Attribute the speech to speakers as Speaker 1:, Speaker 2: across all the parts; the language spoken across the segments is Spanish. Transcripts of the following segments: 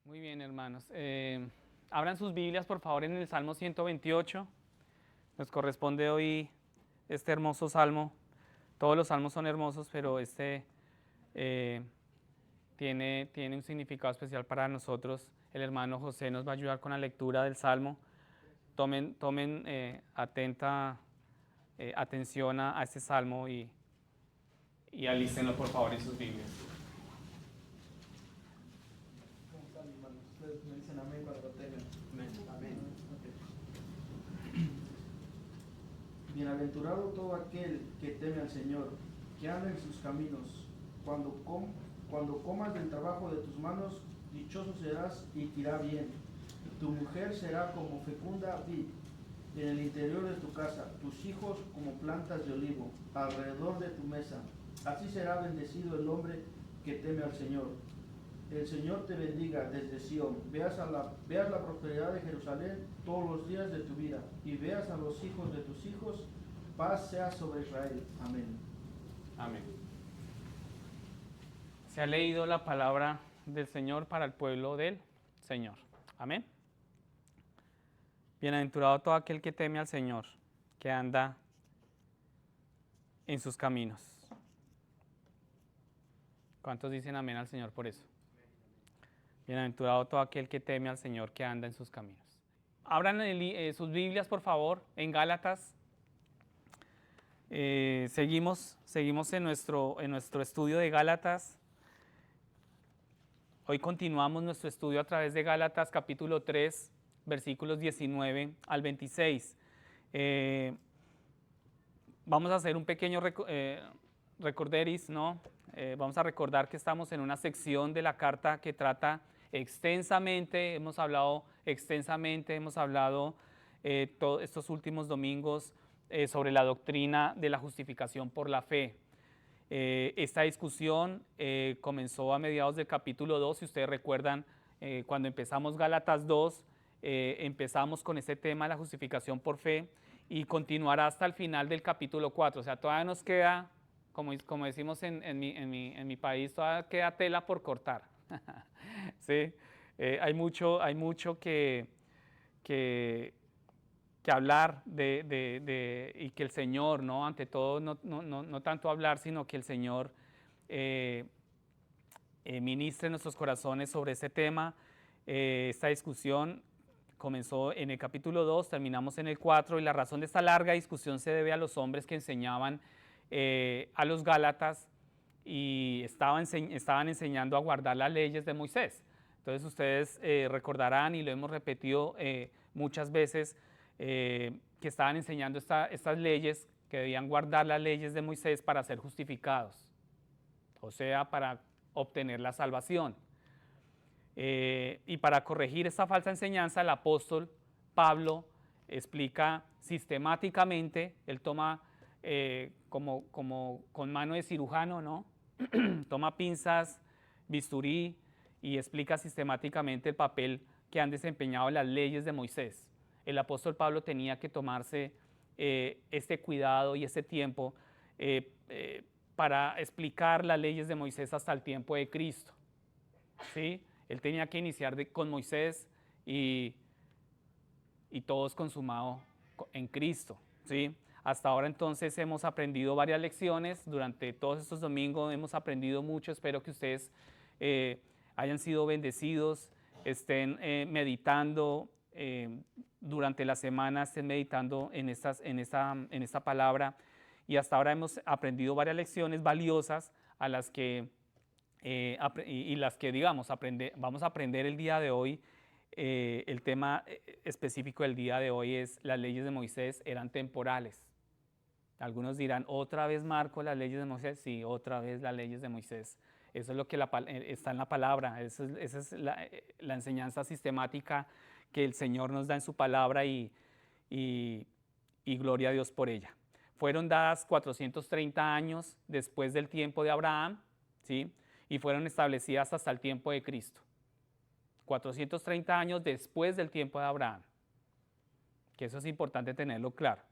Speaker 1: Muy bien, hermanos. Abran sus Biblias, por favor, en el Salmo 128. Nos corresponde hoy este hermoso salmo. Todos los salmos son hermosos, pero este eh, tiene un significado especial para nosotros. El hermano José nos va a ayudar con la lectura del salmo. Tomen atenta atención a este salmo y alístenlo, por favor, en sus Biblias.
Speaker 2: ¿Cómo están, hermanos? Ustedes me dicen amén cuando tengan.
Speaker 3: Amén.
Speaker 2: Amén. Bienaventurado todo aquel que teme al Señor, que anda en sus caminos. Cuando comas del trabajo de tus manos, dichoso serás y te irá bien. Tu mujer será como fecunda vid en el interior de tu casa, tus hijos como plantas de olivo alrededor de tu mesa. Así será bendecido el hombre que teme al Señor. El Señor te bendiga desde Sión, veas la prosperidad de Jerusalén todos los días de tu vida, y veas a los hijos de tus hijos, paz sea sobre Israel. Amén.
Speaker 1: Amén. Se ha leído la palabra del Señor para el pueblo del Señor. Amén. Bienaventurado todo aquel que teme al Señor, que anda en sus caminos. ¿Cuántos dicen amén al Señor por eso? Bienaventurado todo aquel que teme al Señor, que anda en sus caminos. Abran sus Biblias, por favor, en Gálatas. Seguimos en nuestro estudio de Gálatas. Hoy continuamos nuestro estudio a través de Gálatas capítulo 3, versículos 19 al 26. Vamos a hacer un pequeño recorderis, ¿no? Vamos a recordar que estamos en una sección de la carta que trata extensamente, hemos hablado todos estos últimos domingos sobre la doctrina de la justificación por la fe. Esta discusión comenzó a mediados del capítulo 2, si ustedes recuerdan, cuando empezamos Gálatas 2, empezamos con este tema de la justificación por fe y continuará hasta el final del capítulo 4, o sea, todavía nos queda, como decimos en mi país, todavía queda tela por cortar. ¿Sí? Hay mucho que hablar y que el Señor, ¿no? Ante todo, no tanto hablar, sino que el Señor ministre en nuestros corazones sobre este tema. Esta discusión comenzó en el capítulo 2, terminamos en el 4, y la razón de esta larga discusión se debe a los hombres que enseñaban a los Gálatas y estaban enseñando a guardar las leyes de Moisés. Entonces ustedes recordarán, y lo hemos repetido muchas veces, que estaban enseñando estas leyes, que debían guardar las leyes de Moisés para ser justificados, o sea, para obtener la salvación. Y para corregir esta falsa enseñanza, el apóstol Pablo explica sistemáticamente, él toma como con mano de cirujano, ¿no? Toma pinzas, bisturí, y explica sistemáticamente el papel que han desempeñado las leyes de Moisés. El apóstol Pablo tenía que tomarse este cuidado y este tiempo para explicar las leyes de Moisés hasta el tiempo de Cristo. ¿Sí? Él tenía que iniciar con Moisés y todo es consumado en Cristo. ¿Sí? Hasta ahora entonces hemos aprendido varias lecciones, durante todos estos domingos hemos aprendido mucho, espero que ustedes hayan sido bendecidos, estén meditando durante la semana, estén meditando en esta palabra, y hasta ahora hemos aprendido varias lecciones valiosas a las que las que digamos vamos a aprender el día de hoy. El tema específico del día de hoy es: las leyes de Moisés eran temporales. Algunos dirán, ¿otra vez Marco las leyes de Moisés? Sí, otra vez las leyes de Moisés. Eso es lo que está en la palabra, esa es la enseñanza sistemática que el Señor nos da en su palabra, y gloria a Dios por ella. Fueron dadas 430 años después del tiempo de Abraham, ¿sí? Y fueron establecidas hasta el tiempo de Cristo. 430 años después del tiempo de Abraham, que eso es importante tenerlo claro.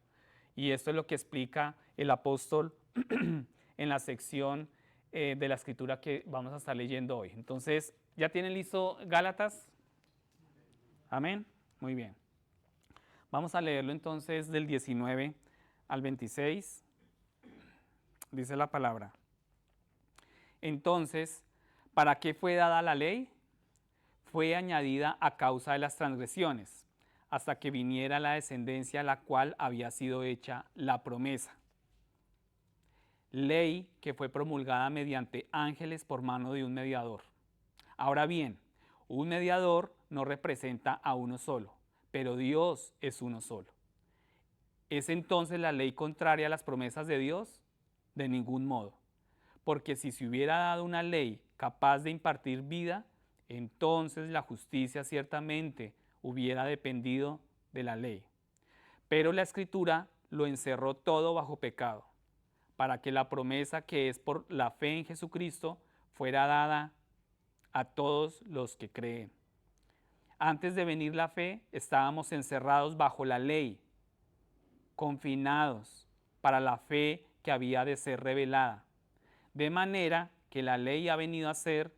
Speaker 1: Y esto es lo que explica el apóstol en la sección de la escritura que vamos a estar leyendo hoy. Entonces, ¿ya tienen listo Gálatas? Amén. Muy bien. Vamos a leerlo entonces del 19 al 26. Dice la palabra. Entonces, ¿para qué fue dada la ley? Fue añadida a causa de las transgresiones, hasta que viniera la descendencia a la cual había sido hecha la promesa. Ley que fue promulgada mediante ángeles por mano de un mediador. Ahora bien, un mediador no representa a uno solo, pero Dios es uno solo. ¿Es entonces la ley contraria a las promesas de Dios? De ningún modo. Porque si se hubiera dado una ley capaz de impartir vida, entonces la justicia ciertamente hubiera dependido de la ley. Pero la Escritura lo encerró todo bajo pecado, para que la promesa que es por la fe en Jesucristo fuera dada a todos los que creen. Antes de venir la fe, estábamos encerrados bajo la ley, confinados para la fe que había de ser revelada. De manera que la ley ha venido a ser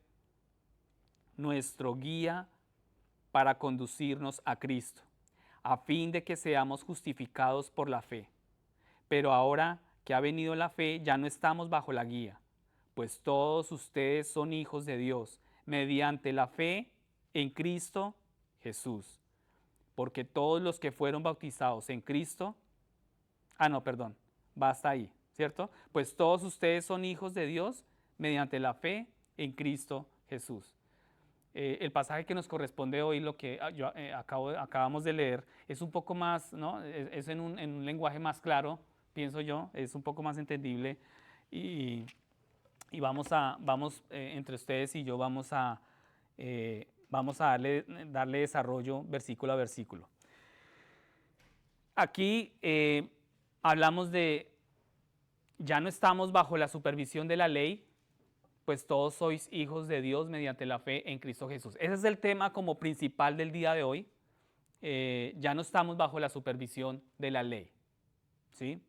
Speaker 1: nuestro guía para conducirnos a Cristo, a fin de que seamos justificados por la fe. Pero ahora que ha venido la fe, ya no estamos bajo la guía, pues todos ustedes son hijos de Dios, mediante la fe en Cristo Jesús. Porque todos los que fueron bautizados en Cristo, basta ahí, ¿cierto? Pues todos ustedes son hijos de Dios mediante la fe en Cristo Jesús. El pasaje que nos corresponde hoy, lo que acabamos de leer, es un poco más, ¿no? Es en un lenguaje más claro, pienso yo, es un poco más entendible y vamos entre ustedes y yo vamos a darle desarrollo versículo a versículo. Aquí hablamos de, ya no estamos bajo la supervisión de la ley, pues todos sois hijos de Dios mediante la fe en Cristo Jesús. Ese es el tema como principal del día de hoy. Ya no estamos bajo la supervisión de la ley, ¿sí?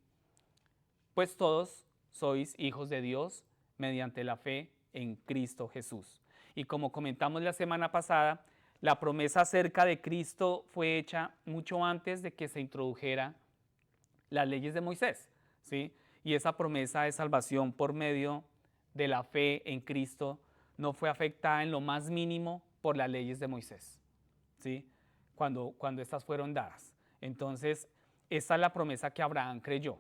Speaker 1: Pues todos sois hijos de Dios mediante la fe en Cristo Jesús. Y como comentamos la semana pasada, la promesa acerca de Cristo fue hecha mucho antes de que se introdujera las leyes de Moisés, ¿sí? Y esa promesa de salvación por medio de la fe en Cristo no fue afectada en lo más mínimo por las leyes de Moisés, ¿sí? Cuando estas fueron dadas. Entonces, esta es la promesa que Abraham creyó.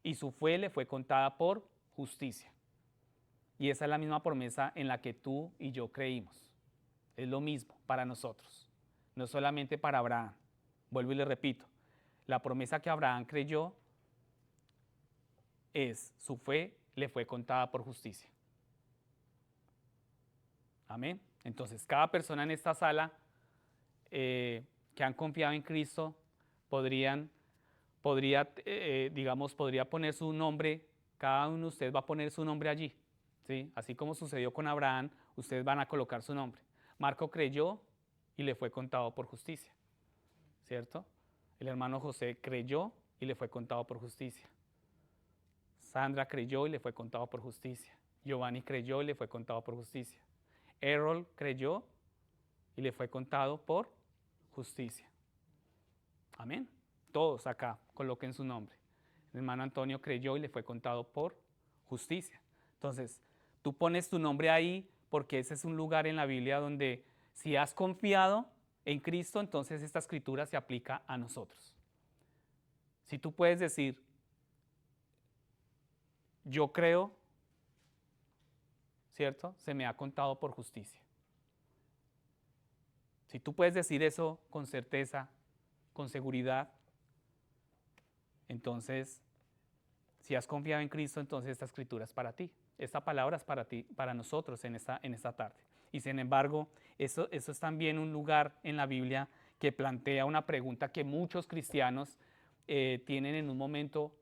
Speaker 1: Y su fe le fue contada por justicia. Y esa es la misma promesa en la que tú y yo creímos. Es lo mismo para nosotros, no solamente para Abraham. Vuelvo y le repito, la promesa que Abraham creyó es, su fe le fue contada por justicia. Amén. Entonces, cada persona en esta sala que han confiado en Cristo podría poner su nombre, cada uno de ustedes va a poner su nombre allí, ¿sí? Así como sucedió con Abraham, ustedes van a colocar su nombre. Marco creyó y le fue contado por justicia, ¿cierto? El hermano José creyó y le fue contado por justicia. Sandra creyó y le fue contado por justicia. Giovanni creyó y le fue contado por justicia. Errol creyó y le fue contado por justicia. Amén. Todos acá coloquen su nombre. El hermano Antonio creyó y le fue contado por justicia. Entonces, tú pones tu nombre ahí porque ese es un lugar en la Biblia donde si has confiado en Cristo, entonces esta escritura se aplica a nosotros. Si tú puedes decir, yo creo, ¿cierto? Se me ha contado por justicia. Si tú puedes decir eso con certeza, con seguridad, entonces, si has confiado en Cristo, entonces esta escritura es para ti. Esta palabra es para ti, para nosotros en esta tarde. Y sin embargo, eso es también un lugar en la Biblia que plantea una pregunta que muchos cristianos tienen en un momento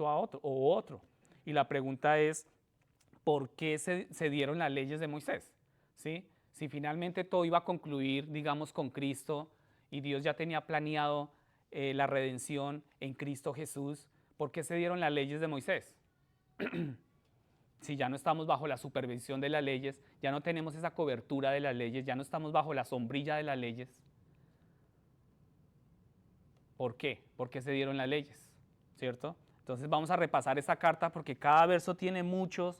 Speaker 1: a otro. Y la pregunta es, ¿por qué se dieron las leyes de Moisés? ¿Sí? Si finalmente todo iba a concluir, digamos, con Cristo y Dios ya tenía planeado la redención en Cristo Jesús, ¿por qué se dieron las leyes de Moisés? Si ya no estamos bajo la supervisión de las leyes, ya no tenemos esa cobertura de las leyes, ya no estamos bajo la sombrilla de las leyes. ¿Por qué? Porque se dieron las leyes, ¿cierto? Entonces vamos a repasar esta carta porque cada verso tiene mucho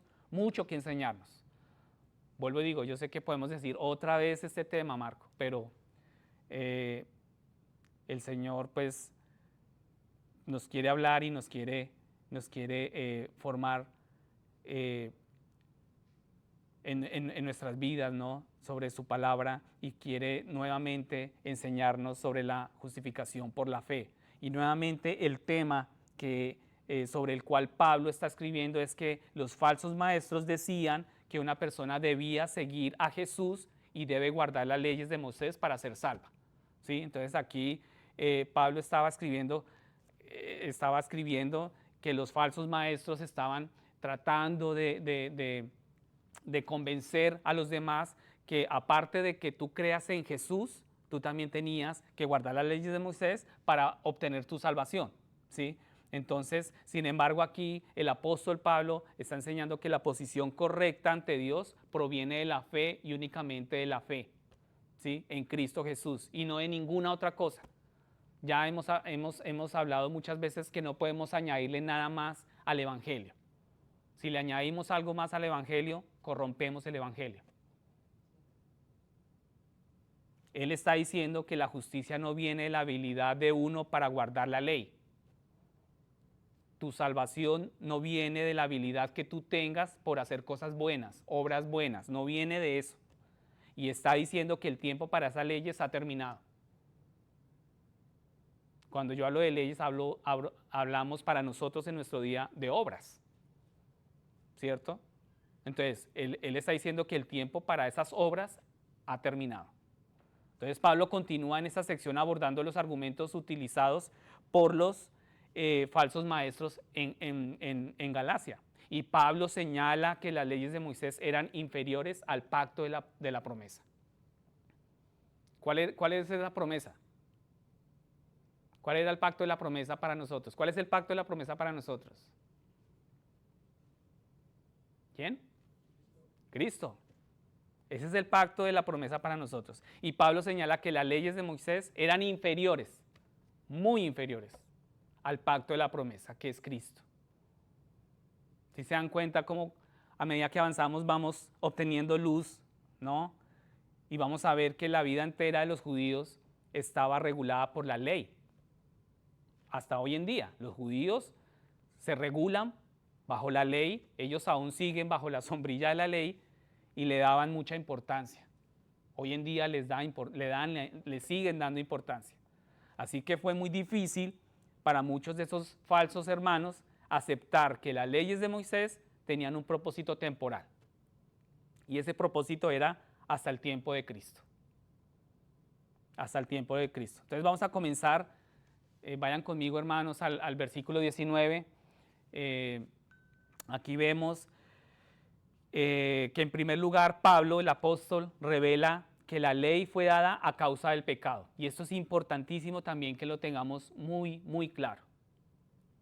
Speaker 1: que enseñarnos. Vuelvo y digo, yo sé que podemos decir otra vez este tema, Marco, pero el Señor pues nos quiere hablar y nos quiere formar en nuestras vidas, ¿no? Sobre su palabra, y quiere nuevamente enseñarnos sobre la justificación por la fe. Y nuevamente el tema sobre el cual Pablo está escribiendo es que los falsos maestros decían que una persona debía seguir a Jesús y debe guardar las leyes de Moisés para ser salva, ¿sí? Entonces aquí Pablo estaba escribiendo que los falsos maestros estaban tratando de convencer a los demás que aparte de que tú creas en Jesús, tú también tenías que guardar las leyes de Moisés para obtener tu salvación, ¿sí? Entonces, sin embargo, aquí el apóstol Pablo está enseñando que la posición correcta ante Dios proviene de la fe y únicamente de la fe, ¿sí? En Cristo Jesús y no de ninguna otra cosa. Ya hemos hablado muchas veces que no podemos añadirle nada más al Evangelio. Si le añadimos algo más al Evangelio, corrompemos el Evangelio. Él está diciendo que la justicia no viene de la habilidad de uno para guardar la ley. Tu salvación no viene de la habilidad que tú tengas por hacer cosas buenas, obras buenas, no viene de eso. Y está diciendo que el tiempo para esas leyes ha terminado. Cuando yo hablo de leyes, hablamos para nosotros en nuestro día de obras, ¿cierto? Entonces, él está diciendo que el tiempo para esas obras ha terminado. Entonces, Pablo continúa en esta sección abordando los argumentos utilizados por los falsos maestros en Galacia. Y Pablo señala que las leyes de Moisés eran inferiores al pacto de la promesa. ¿Cuál es esa promesa? ¿Cuál era el pacto de la promesa para nosotros? ¿Cuál es el pacto de la promesa para nosotros? ¿Quién? Cristo. Ese es el pacto de la promesa para nosotros. Y Pablo señala que las leyes de Moisés eran inferiores, muy inferiores, al pacto de la promesa, que es Cristo. Si se dan cuenta cómo a medida que avanzamos vamos obteniendo luz, ¿no? Y vamos a ver que la vida entera de los judíos estaba regulada por la ley. Hasta hoy en día, los judíos se regulan bajo la ley, ellos aún siguen bajo la sombrilla de la ley y le daban mucha importancia. Hoy en día le siguen dando importancia. Así que fue muy difícil para muchos de esos falsos hermanos aceptar que las leyes de Moisés tenían un propósito temporal. Y ese propósito era hasta el tiempo de Cristo. Hasta el tiempo de Cristo. Entonces vamos a comenzar, vayan conmigo hermanos al versículo 19. Aquí vemos que en primer lugar Pablo, el apóstol, revela que la ley fue dada a causa del pecado. Y esto es importantísimo también que lo tengamos muy, muy claro.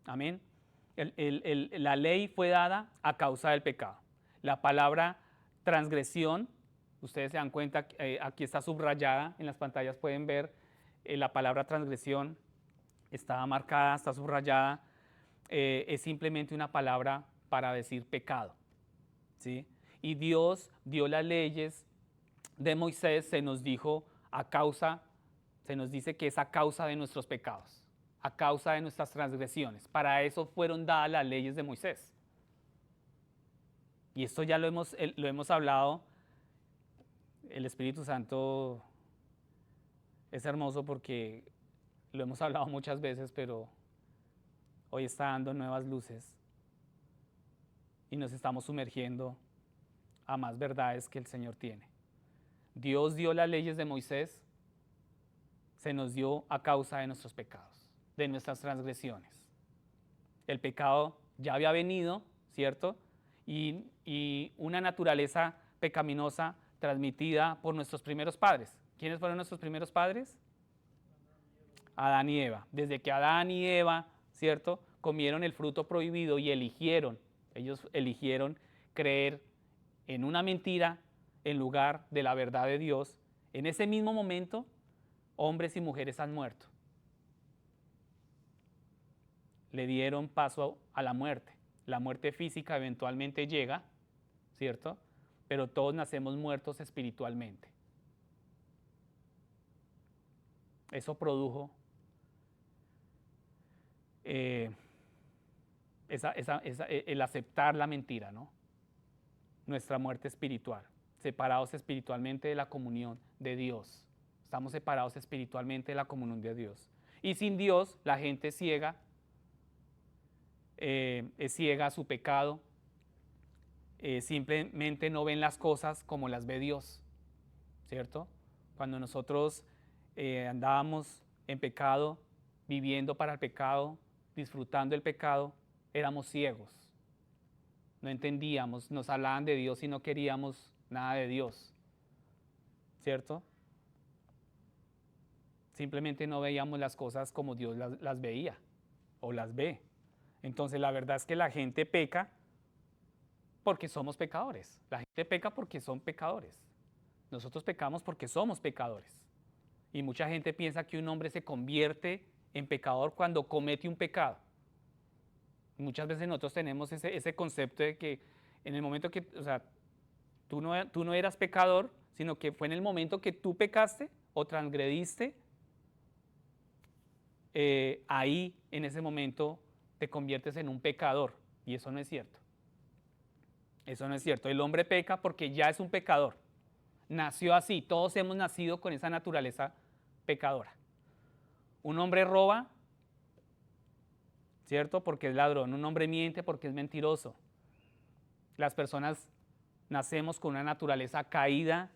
Speaker 1: Amén. La ley fue dada a causa del pecado. La palabra transgresión, ustedes se dan cuenta, aquí está subrayada, en las pantallas pueden ver la palabra transgresión, está marcada, está subrayada, es simplemente una palabra para decir pecado, ¿sí? Y Dios dio las leyes de Moisés, se nos dice que es a causa de nuestros pecados, a causa de nuestras transgresiones. Para eso fueron dadas las leyes de Moisés. Y esto ya lo hemos hablado. El Espíritu Santo es hermoso porque lo hemos hablado muchas veces, pero hoy está dando nuevas luces y nos estamos sumergiendo a más verdades que el Señor tiene. Dios dio las leyes de Moisés, se nos dio a causa de nuestros pecados, de nuestras transgresiones. El pecado ya había venido, ¿cierto? Y una naturaleza pecaminosa transmitida por nuestros primeros padres. ¿Quiénes fueron nuestros primeros padres? Adán y Eva. Desde que Adán y Eva, ¿cierto?, comieron el fruto prohibido y ellos eligieron creer en una mentira en lugar de la verdad de Dios, en ese mismo momento, hombres y mujeres han muerto. Le dieron paso a la muerte. La muerte física eventualmente llega, ¿cierto? Pero todos nacemos muertos espiritualmente. Eso produjo el aceptar la mentira, ¿no? Nuestra muerte espiritual, separados espiritualmente de la comunión de Dios. Estamos separados espiritualmente de la comunión de Dios. Y sin Dios, la gente es ciega a su pecado, simplemente no ven las cosas como las ve Dios, ¿cierto? Cuando nosotros andábamos en pecado, viviendo para el pecado, disfrutando el pecado, éramos ciegos. No entendíamos, nos hablaban de Dios y no queríamos nada de Dios, ¿cierto? Simplemente no veíamos las cosas como Dios las veía o las ve. Entonces la verdad es que la gente peca porque somos pecadores. La gente peca porque son pecadores. Nosotros pecamos porque somos pecadores. Y mucha gente piensa que un hombre se convierte en pecador cuando comete un pecado. Muchas veces nosotros tenemos ese concepto de que en el momento que, o sea, tú no eras pecador, sino que fue en el momento que tú pecaste o transgrediste, ahí en ese momento te conviertes en un pecador. Y eso no es cierto. Eso no es cierto. El hombre peca porque ya es un pecador. Nació así. Todos hemos nacido con esa naturaleza pecadora. Un hombre roba, ¿cierto? Porque es ladrón. Un hombre miente porque es mentiroso. Las personas nacemos con una naturaleza caída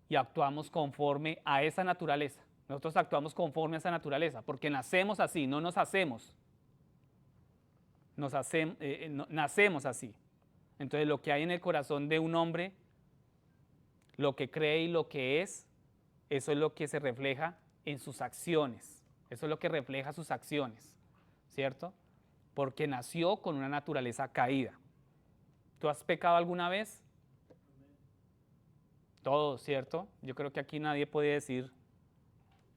Speaker 1: y actuamos conforme a esa naturaleza. Nosotros actuamos conforme a esa naturaleza porque nacemos así, no nos hacemos. Nacemos así. Entonces lo que hay en el corazón de un hombre, lo que cree y lo que es, eso es lo que se refleja en sus acciones. Eso es lo que refleja sus acciones, ¿cierto? Porque nació con una naturaleza caída. ¿Tú has pecado alguna vez? Todos, ¿cierto? Yo creo que aquí nadie puede decir,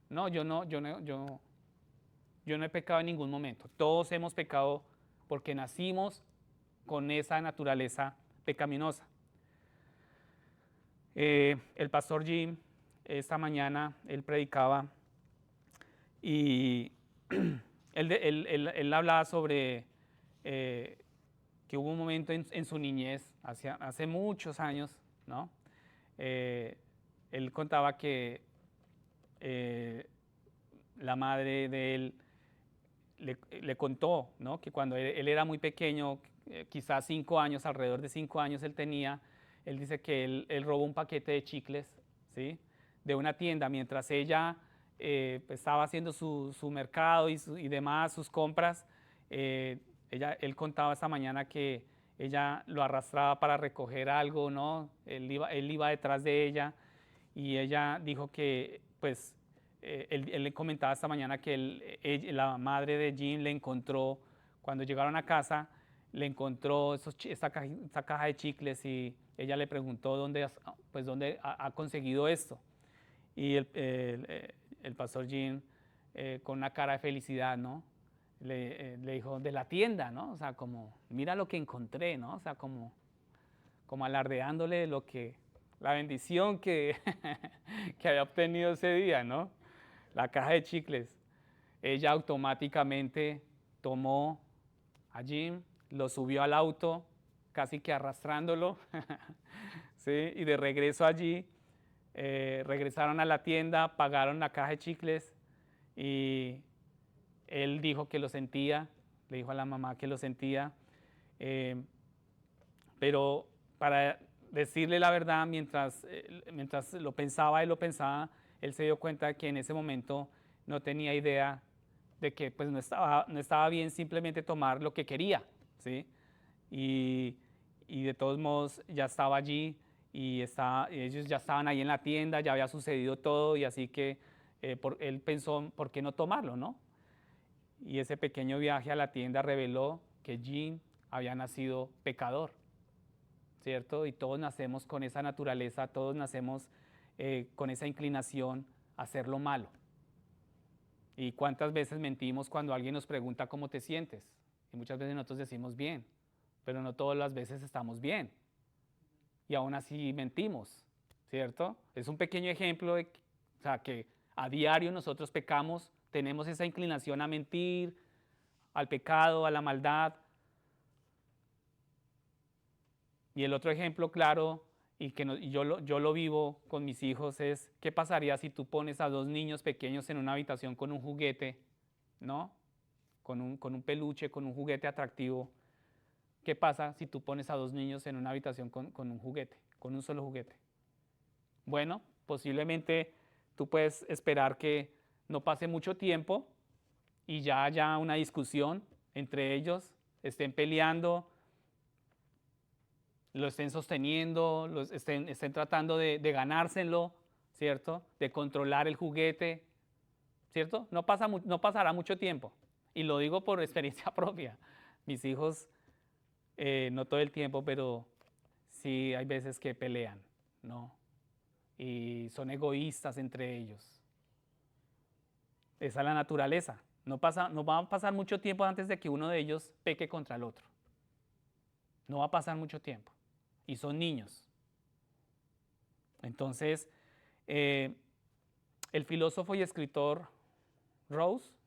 Speaker 1: no, yo no he pecado en ningún momento. Todos hemos pecado porque nacimos con esa naturaleza pecaminosa. El pastor Jim, esta mañana, él predicaba y él hablaba sobre que hubo un momento en su niñez, hace muchos años, ¿no? Él contaba que la madre de él le contó, ¿no? Que cuando él era muy pequeño, quizás 5 años, alrededor de 5 años él tenía, él dice que él robó un paquete de chicles, ¿sí? De una tienda mientras ella pues estaba haciendo su mercado y demás, sus compras. Él contaba esta mañana que ella lo arrastraba para recoger algo, ¿no? Él iba detrás de ella y ella dijo que, pues, él le comentaba esta mañana que la madre de Jim le encontró, cuando llegaron a casa, le encontró esta caja de chicles y ella le preguntó dónde ha conseguido esto. Y el pastor Jim, con una cara de felicidad, ¿no? Le dijo, de la tienda, ¿no? O sea, como, mira lo que encontré, ¿no? O sea, como alardeándole la bendición que, que había obtenido ese día, ¿no? La caja de chicles. Ella automáticamente tomó a Jim, lo subió al auto, casi que arrastrándolo, ¿sí? Y de regreso allí, regresaron a la tienda, pagaron la caja de chicles y él dijo que lo sentía, le dijo a la mamá que lo sentía, pero para decirle la verdad, mientras lo pensaba, él se dio cuenta de que en ese momento no tenía idea de que pues no estaba bien simplemente tomar lo que quería, ¿sí? Y de todos modos ya estaba allí y ellos ya estaban ahí en la tienda, ya había sucedido todo y así que él pensó, ¿por qué no tomarlo, no? Y ese pequeño viaje a la tienda reveló que Jim había nacido pecador. ¿cierto? Y todos nacemos con esa naturaleza, todos nacemos con esa inclinación a hacer lo malo. ¿Y cuántas veces mentimos cuando alguien nos pregunta cómo te sientes? Y muchas veces nosotros decimos bien, pero no todas las veces estamos bien. Y aún así mentimos, ¿cierto? Es un pequeño ejemplo de o sea, que a diario nosotros pecamos, tenemos esa inclinación a mentir, al pecado, a la maldad. Y el otro ejemplo claro, y que yo lo vivo con mis hijos, es qué pasaría si tú pones a dos niños pequeños en una habitación con un juguete, ¿no? Con un peluche, con un juguete atractivo. ¿Qué pasa si tú pones a dos niños en una habitación con un juguete, con un solo juguete? Bueno, posiblemente tú puedes esperar que no pase mucho tiempo y ya haya una discusión entre ellos, estén peleando, lo estén sosteniendo, estén tratando de ganárselo, ¿cierto? De controlar el juguete, ¿cierto? No pasará mucho tiempo. Y lo digo por experiencia propia. Mis hijos, no todo el tiempo, pero sí hay veces que pelean, ¿no? Y son egoístas entre ellos. Esa es la naturaleza. No va a pasar mucho tiempo antes de que uno de ellos peque contra el otro. No va a pasar mucho tiempo. Y son niños. Entonces, el filósofo y escritor Rousseau,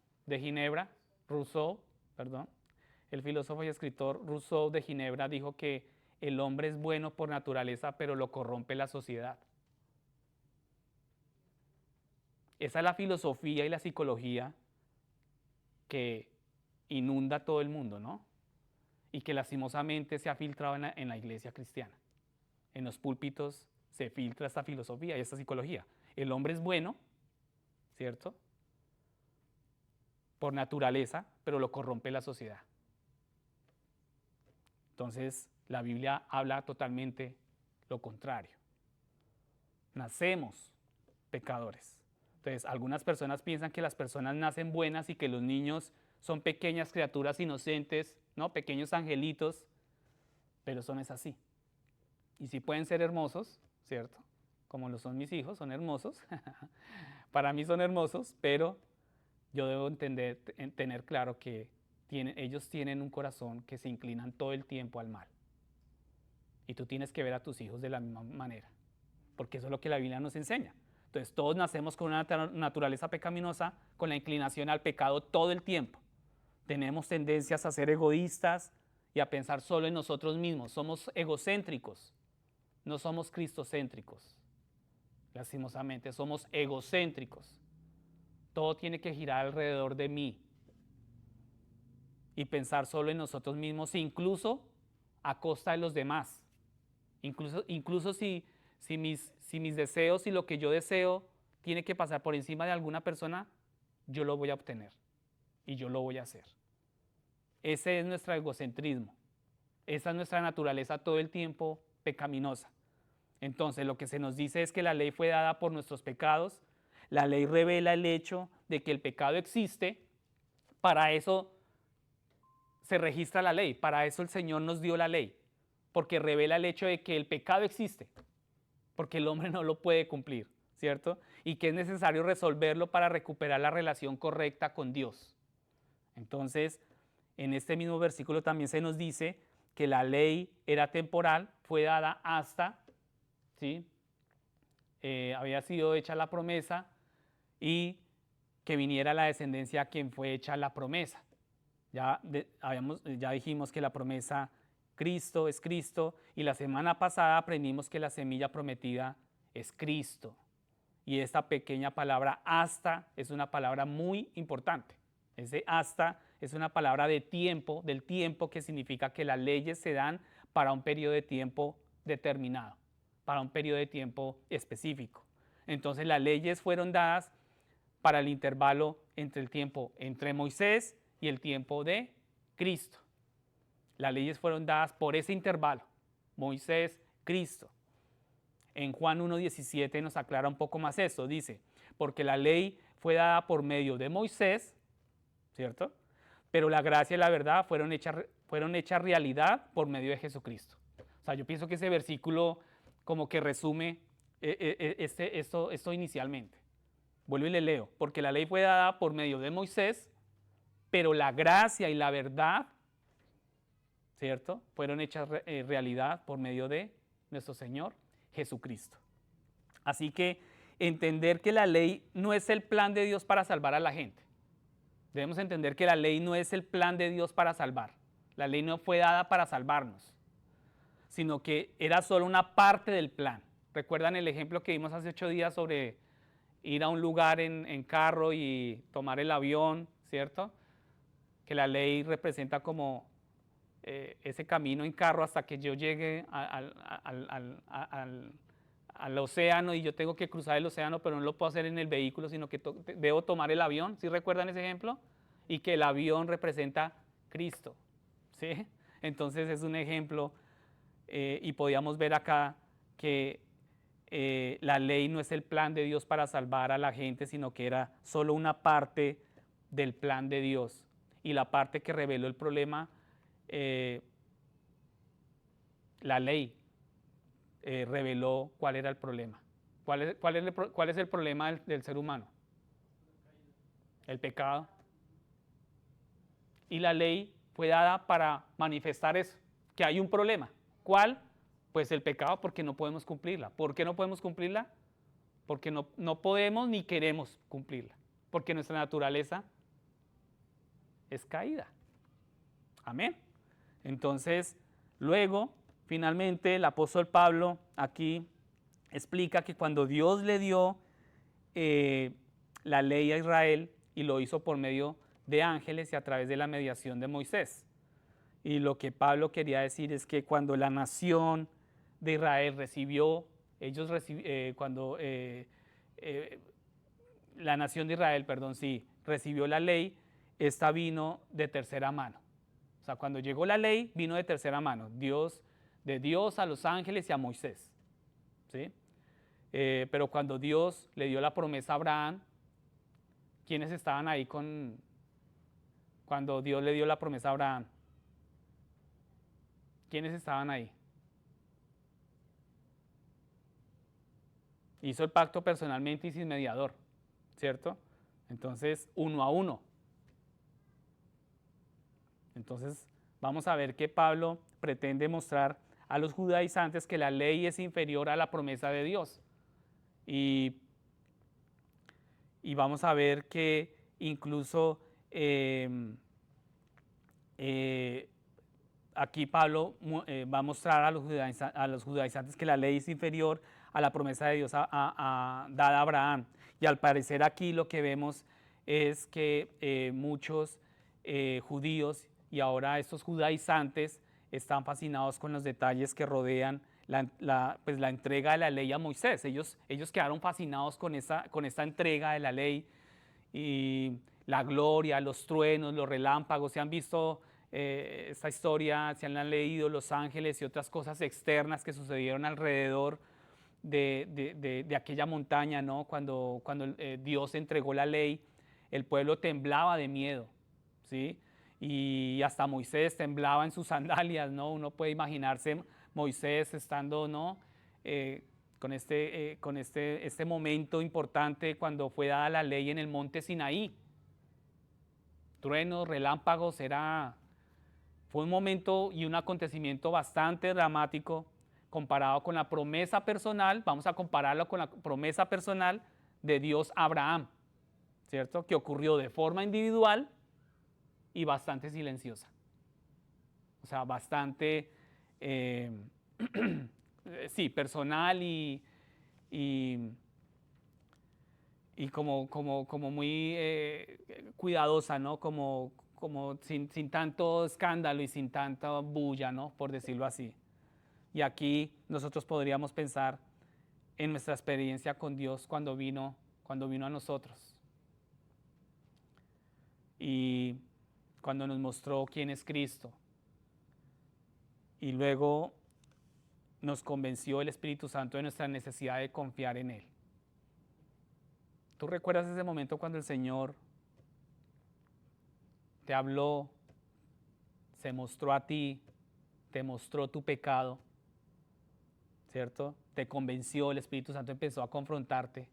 Speaker 1: perdón, el filósofo y escritor Rousseau de Ginebra dijo que el hombre es bueno por naturaleza, pero lo corrompe la sociedad. Esa es la filosofía y la psicología que inunda todo el mundo, ¿no? Y que lastimosamente se ha filtrado en la iglesia cristiana. En los púlpitos se filtra esta filosofía y esta psicología. El hombre es bueno, ¿cierto? Por naturaleza, pero lo corrompe la sociedad. Entonces, la Biblia habla totalmente lo contrario. Nacemos pecadores. Entonces, algunas personas piensan que las personas nacen buenas y que los niños son pequeñas criaturas inocentes, ¿no? Pequeños angelitos, pero eso no es así. Y sí pueden ser hermosos, ¿cierto? Como lo son mis hijos, son hermosos. Para mí son hermosos, pero yo debo tener claro que ellos tienen un corazón que se inclinan todo el tiempo al mal. Y tú tienes que ver a tus hijos de la misma manera, porque eso es lo que la Biblia nos enseña. Entonces todos nacemos con una naturaleza pecaminosa, con la inclinación al pecado todo el tiempo. Tenemos tendencias a ser egoístas y a pensar solo en nosotros mismos. Somos egocéntricos, no somos cristocéntricos. Lastimosamente, somos egocéntricos. Todo tiene que girar alrededor de mí y pensar solo en nosotros mismos, incluso a costa de los demás. Incluso si mis deseos y lo que yo deseo tiene que pasar por encima de alguna persona, yo lo voy a obtener y yo lo voy a hacer. Ese es nuestro egocentrismo. Esa es nuestra naturaleza todo el tiempo pecaminosa. Entonces, lo que se nos dice es que la ley fue dada por nuestros pecados. La ley revela el hecho de que el pecado existe. Para eso se registra la ley. Para eso el Señor nos dio la ley. Porque revela el hecho de que el pecado existe. Porque el hombre no lo puede cumplir, ¿cierto? Y que es necesario resolverlo para recuperar la relación correcta con Dios. Entonces, en este mismo versículo también se nos dice que la ley era temporal, fue dada hasta, ¿sí? Había sido hecha la promesa y que viniera la descendencia a quien fue hecha la promesa. Ya dijimos que la promesa Cristo es Cristo y la semana pasada aprendimos que la semilla prometida es Cristo. Y esta pequeña palabra hasta es una palabra muy importante. Ese hasta es una palabra de tiempo, del tiempo, que significa que las leyes se dan para un periodo de tiempo determinado, para un periodo de tiempo específico. Entonces las leyes fueron dadas para el intervalo entre el tiempo entre Moisés y el tiempo de Cristo. Las leyes fueron dadas por ese intervalo, Moisés, Cristo. En Juan 1:17 nos aclara un poco más esto, dice, porque la ley fue dada por medio de Moisés, ¿cierto? Pero la gracia y la verdad fueron hechas realidad por medio de Jesucristo. O sea, yo pienso que ese versículo como que resume esto inicialmente. Vuelvo y le leo, porque la ley fue dada por medio de Moisés, pero la gracia y la verdad, ¿cierto?, fueron hechas realidad por medio de nuestro Señor Jesucristo. Así que entender que la ley no es el plan de Dios para salvar a la gente. Debemos entender que la ley no es el plan de Dios para salvar. La ley no fue dada para salvarnos, sino que era solo una parte del plan. ¿Recuerdan el ejemplo que vimos hace 8 días sobre ir a un lugar en carro y tomar el avión, ¿cierto? Que la ley representa como ese camino en carro hasta que yo llegue al océano y yo tengo que cruzar el océano, pero no lo puedo hacer en el vehículo, sino que debo tomar el avión. ¿Sí recuerdan ese ejemplo? Y que el avión representa Cristo, ¿sí? Entonces es un ejemplo y podíamos ver acá que la ley no es el plan de Dios para salvar a la gente, sino que era solo una parte del plan de Dios. Y la parte que reveló el problema, la ley reveló cuál era el problema. ¿Cuál es el problema del ser humano? El pecado. Y la ley fue dada para manifestar eso, que hay un problema. ¿Cuál? Pues el pecado, porque no podemos cumplirla. ¿Por qué no podemos cumplirla? Porque no podemos ni queremos cumplirla, porque nuestra naturaleza es caída. Amén. Entonces, luego, finalmente, el apóstol Pablo aquí explica que cuando Dios le dio la ley a Israel, y lo hizo por medio de ángeles y a través de la mediación de Moisés. Y lo que Pablo quería decir es que cuando la nación de Israel recibió, la nación de Israel, perdón, sí, recibió la ley, esta vino de tercera mano. O sea, cuando llegó la ley, vino de tercera mano, de Dios a los ángeles y a Moisés, ¿sí? Pero cuando Dios le dio la promesa a Abraham, ¿quiénes estaban ahí cuando Dios le dio la promesa a Abraham? ¿Quiénes estaban ahí? Hizo el pacto personalmente y sin mediador, ¿cierto? Entonces, 1 a 1. Entonces, vamos a ver que Pablo pretende mostrar a los judaizantes que la ley es inferior a la promesa de Dios. Y vamos a ver que incluso aquí Pablo va a mostrar a los judaizantes que la ley es inferior a la promesa de Dios dada a Abraham. Y al parecer aquí lo que vemos es que muchos judíos y ahora estos judaizantes están fascinados con los detalles que rodean pues la entrega de la ley a Moisés. Ellos quedaron fascinados con esta entrega de la ley y la gloria, los truenos, los relámpagos. Se han visto esta historia, se han leído los ángeles y otras cosas externas que sucedieron alrededor de aquella montaña, ¿no? Cuando Dios entregó la ley, el pueblo temblaba de miedo, ¿sí? Y hasta Moisés temblaba en sus sandalias, ¿no? Uno puede imaginarse Moisés estando, ¿no? Con este momento importante cuando fue dada la ley en el monte Sinaí. Truenos, relámpagos, fue un momento y un acontecimiento bastante dramático comparado con la promesa personal. Vamos a compararlo con la promesa personal de Dios a Abraham, ¿cierto? Que ocurrió de forma individual y bastante silenciosa. O sea, bastante, sí, personal y como muy cuidadosa, ¿no? Como sin tanto escándalo y sin tanta bulla, ¿no? Por decirlo así. Y aquí nosotros podríamos pensar en nuestra experiencia con Dios cuando vino a nosotros. Y cuando nos mostró quién es Cristo. Y luego nos convenció el Espíritu Santo de nuestra necesidad de confiar en Él. ¿Tú recuerdas ese momento cuando el Señor te habló, se mostró a ti, te mostró tu pecado ¿cierto? Te convenció, el Espíritu Santo empezó a confrontarte.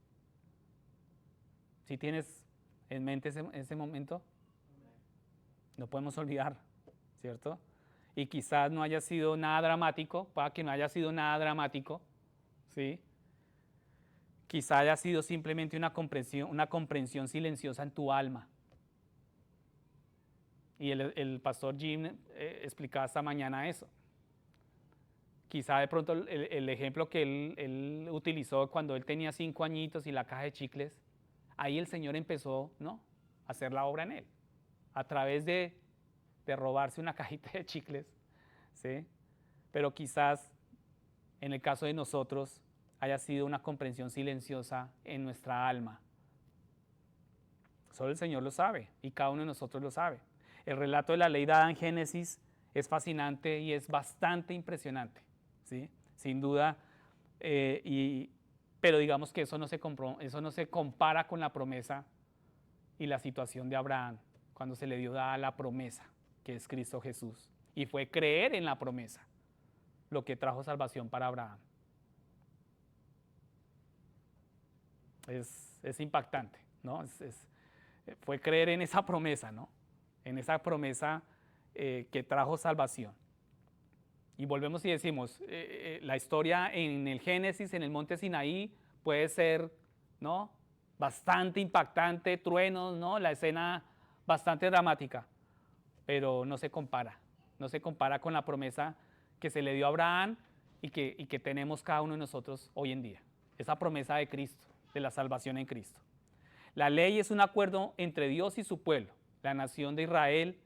Speaker 1: ¿Sí tienes en mente ese momento? No podemos olvidar, ¿cierto? Y quizás no haya sido nada dramático, para que no haya sido nada dramático, ¿sí? Quizá haya sido simplemente una comprensión silenciosa en tu alma. Y el pastor Jim explicaba esta mañana eso. Quizá de pronto el ejemplo que él utilizó cuando él tenía 5 añitos y la caja de chicles, ahí el Señor empezó, ¿no?, a hacer la obra en él, a través de robarse una cajita de chicles, ¿sí? Pero quizás en el caso de nosotros haya sido una comprensión silenciosa en nuestra alma. Solo el Señor lo sabe y cada uno de nosotros lo sabe. El relato de la ley dada en Génesis es fascinante y es bastante impresionante, ¿sí? Sin duda, pero digamos que eso no se compara con la promesa y la situación de Abraham cuando se le dio dada la promesa, que es Cristo Jesús. Y fue creer en la promesa lo que trajo salvación para Abraham. Es impactante, ¿no? Fue creer en esa promesa, ¿no? En esa promesa que trajo salvación. Y volvemos y decimos, la historia en el Génesis, en el monte Sinaí, puede ser, ¿no?, bastante impactante, truenos, ¿no?, la escena bastante dramática, pero no se compara con la promesa que se le dio a Abraham y que tenemos cada uno de nosotros hoy en día, esa promesa de Cristo, de la salvación en Cristo. La ley es un acuerdo entre Dios y su pueblo, la nación de Israel,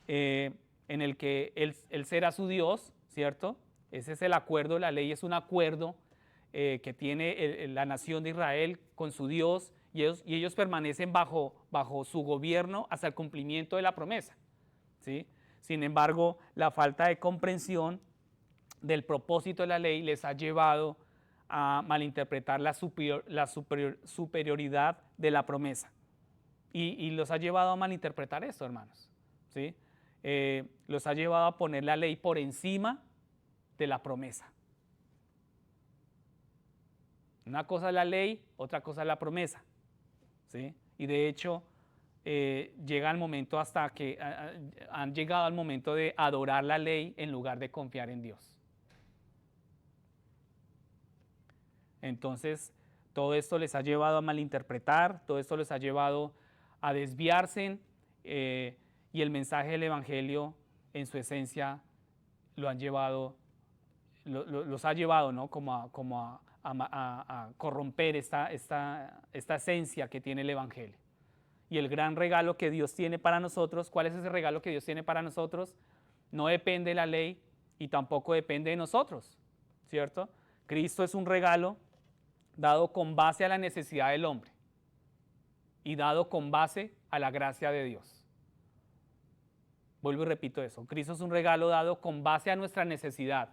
Speaker 1: en el que él será su Dios, ¿cierto? Ese es el acuerdo, la ley es un acuerdo que tiene la nación de Israel con su Dios, y ellos permanecen bajo su gobierno hasta el cumplimiento de la promesa, ¿sí? Sin embargo, la falta de comprensión del propósito de la ley les ha llevado a malinterpretar la superioridad de la promesa. Y los ha llevado a malinterpretar esto, hermanos, ¿sí? Los ha llevado a poner la ley por encima de la promesa. Una cosa es la ley, otra cosa es la promesa, ¿sí? Y de hecho, llega el momento hasta que han llegado al momento de adorar la ley en lugar de confiar en Dios. Entonces, todo esto les ha llevado a malinterpretar, todo esto les ha llevado a desviarse, y el mensaje del Evangelio, en su esencia, los ha llevado, ¿no?, como a corromper esta esencia que tiene el Evangelio. Y el gran regalo que Dios tiene para nosotros, ¿cuál es ese regalo que Dios tiene para nosotros? No depende de la ley y tampoco depende de nosotros, ¿cierto? Cristo es un regalo dado con base a la necesidad del hombre y dado con base a la gracia de Dios. Vuelvo y repito eso, Cristo es un regalo dado con base a nuestra necesidad,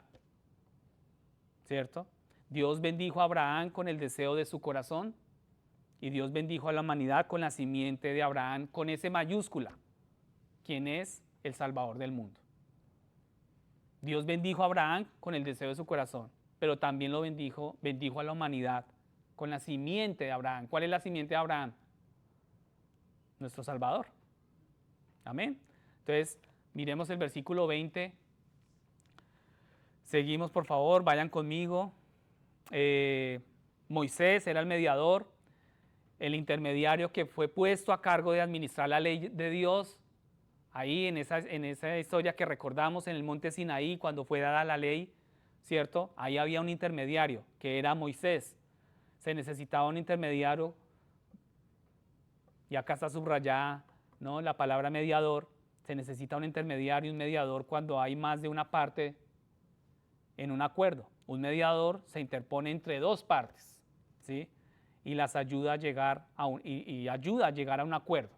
Speaker 1: ¿cierto? Dios bendijo a Abraham con el deseo de su corazón y Dios bendijo a la humanidad con la simiente de Abraham, con S mayúscula, quien es el Salvador del mundo. Dios bendijo a Abraham con el deseo de su corazón, pero también lo bendijo a la humanidad con la simiente de Abraham. ¿Cuál es la simiente de Abraham? Nuestro Salvador. Amén. Entonces, miremos el versículo 20. Seguimos, por favor, vayan conmigo. Moisés era el mediador, el intermediario que fue puesto a cargo de administrar la ley de Dios. Ahí en esa historia que recordamos en el monte Sinaí, cuando fue dada la ley, ¿cierto? Ahí había un intermediario, que era Moisés. Se necesitaba un intermediario, y acá está subrayada, ¿no?, la palabra mediador. Se necesita un intermediario, un mediador, cuando hay más de una parte en un acuerdo. Un mediador se interpone entre dos partes, ¿sí?, y las ayuda a llegar ayuda a llegar a un acuerdo.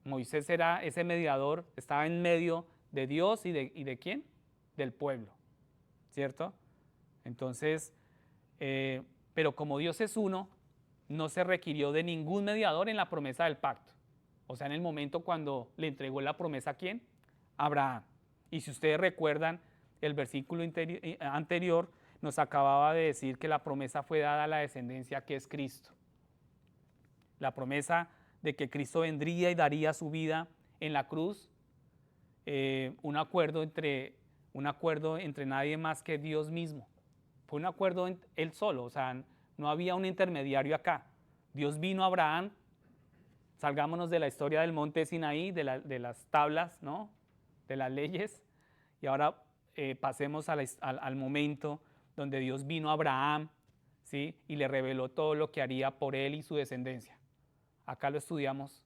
Speaker 1: Moisés era ese mediador, estaba en medio de Dios y de ¿quién? Del pueblo, ¿cierto? Entonces, pero como Dios es uno, no se requirió de ningún mediador en la promesa del pacto. O sea, en el momento cuando le entregó la promesa, ¿a quién? Abraham. Y si ustedes recuerdan el versículo anterior, nos acababa de decir que la promesa fue dada a la descendencia que es Cristo. La promesa de que Cristo vendría y daría su vida en la cruz, un acuerdo entre nadie más que Dios mismo. Fue un acuerdo él solo, o sea, no había un intermediario acá. Dios vino a Abraham, salgámonos de la historia del monte Sinaí, de las tablas, ¿no? De las leyes, y ahora pasemos al momento donde Dios vino a Abraham, ¿sí? Y le reveló todo lo que haría por él y su descendencia. Acá lo estudiamos,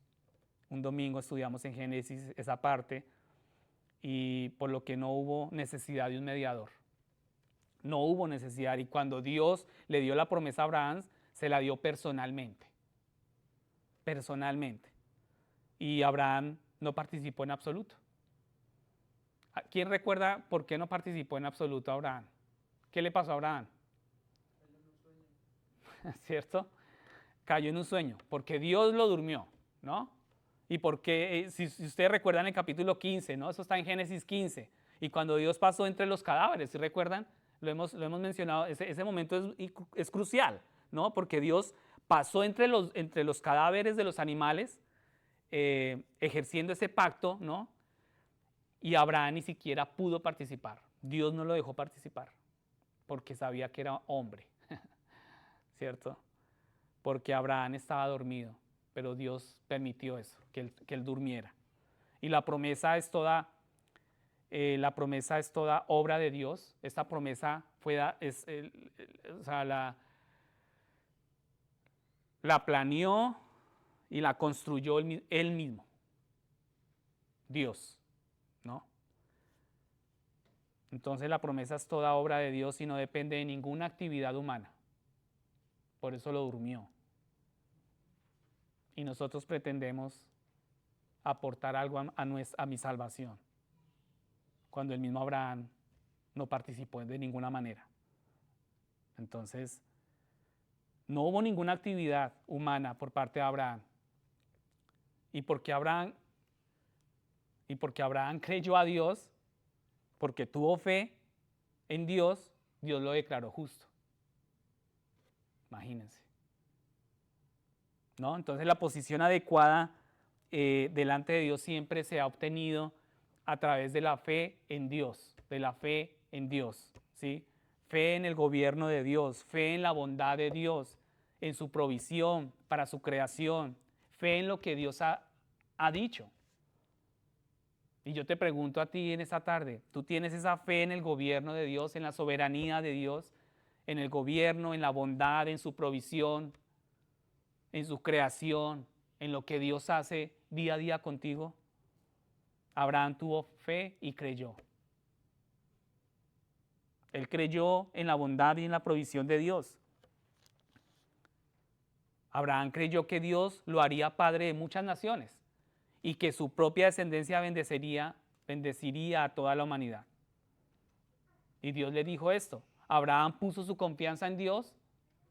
Speaker 1: un domingo estudiamos en Génesis esa parte, y por lo que no hubo necesidad de un mediador. No hubo necesidad, y cuando Dios le dio la promesa a Abraham, se la dio personalmente. Personalmente. Y Abraham no participó en absoluto. ¿Quién recuerda por qué no participó en absoluto Abraham? ¿Qué le pasó a Abraham? ¿Cierto? Cayó en un sueño, porque Dios lo durmió, ¿no? Y porque, si ustedes recuerdan el capítulo 15, ¿no? Eso está en Génesis 15. Y cuando Dios pasó entre los cadáveres, ¿sí recuerdan? Lo hemos mencionado, ese momento es crucial, ¿no? Porque Dios pasó entre los cadáveres de los animales, ejerciendo ese pacto, ¿no? Y Abraham ni siquiera pudo participar. Dios no lo dejó participar, porque sabía que era hombre, ¿cierto? Porque Abraham estaba dormido, pero Dios permitió eso, que él durmiera. Y la promesa es toda obra de Dios. Esta promesa la planeó y la construyó él mismo, Dios, ¿no? Entonces la promesa es toda obra de Dios y no depende de ninguna actividad humana. Por eso lo durmió. Y nosotros pretendemos aportar algo a mi salvación, cuando el mismo Abraham no participó de ninguna manera. Entonces, no hubo ninguna actividad humana por parte de Abraham. Y porque Abraham creyó a Dios, porque tuvo fe en Dios, Dios lo declaró justo. Imagínense, ¿no? Entonces la posición adecuada delante de Dios siempre se ha obtenido a través de la fe en Dios, ¿sí? Fe en el gobierno de Dios, fe en la bondad de Dios, en su provisión para su creación, fe en lo que Dios ha dicho. Y yo te pregunto a ti en esta tarde, ¿tú tienes esa fe en el gobierno de Dios, en la soberanía de Dios, en el gobierno, en la bondad, en su provisión, en su creación, en lo que Dios hace día a día contigo? Abraham tuvo fe y creyó. Él creyó en la bondad y en la provisión de Dios. Abraham creyó que Dios lo haría padre de muchas naciones y que su propia descendencia bendeciría a toda la humanidad. Y Dios le dijo esto. Abraham puso su confianza en Dios.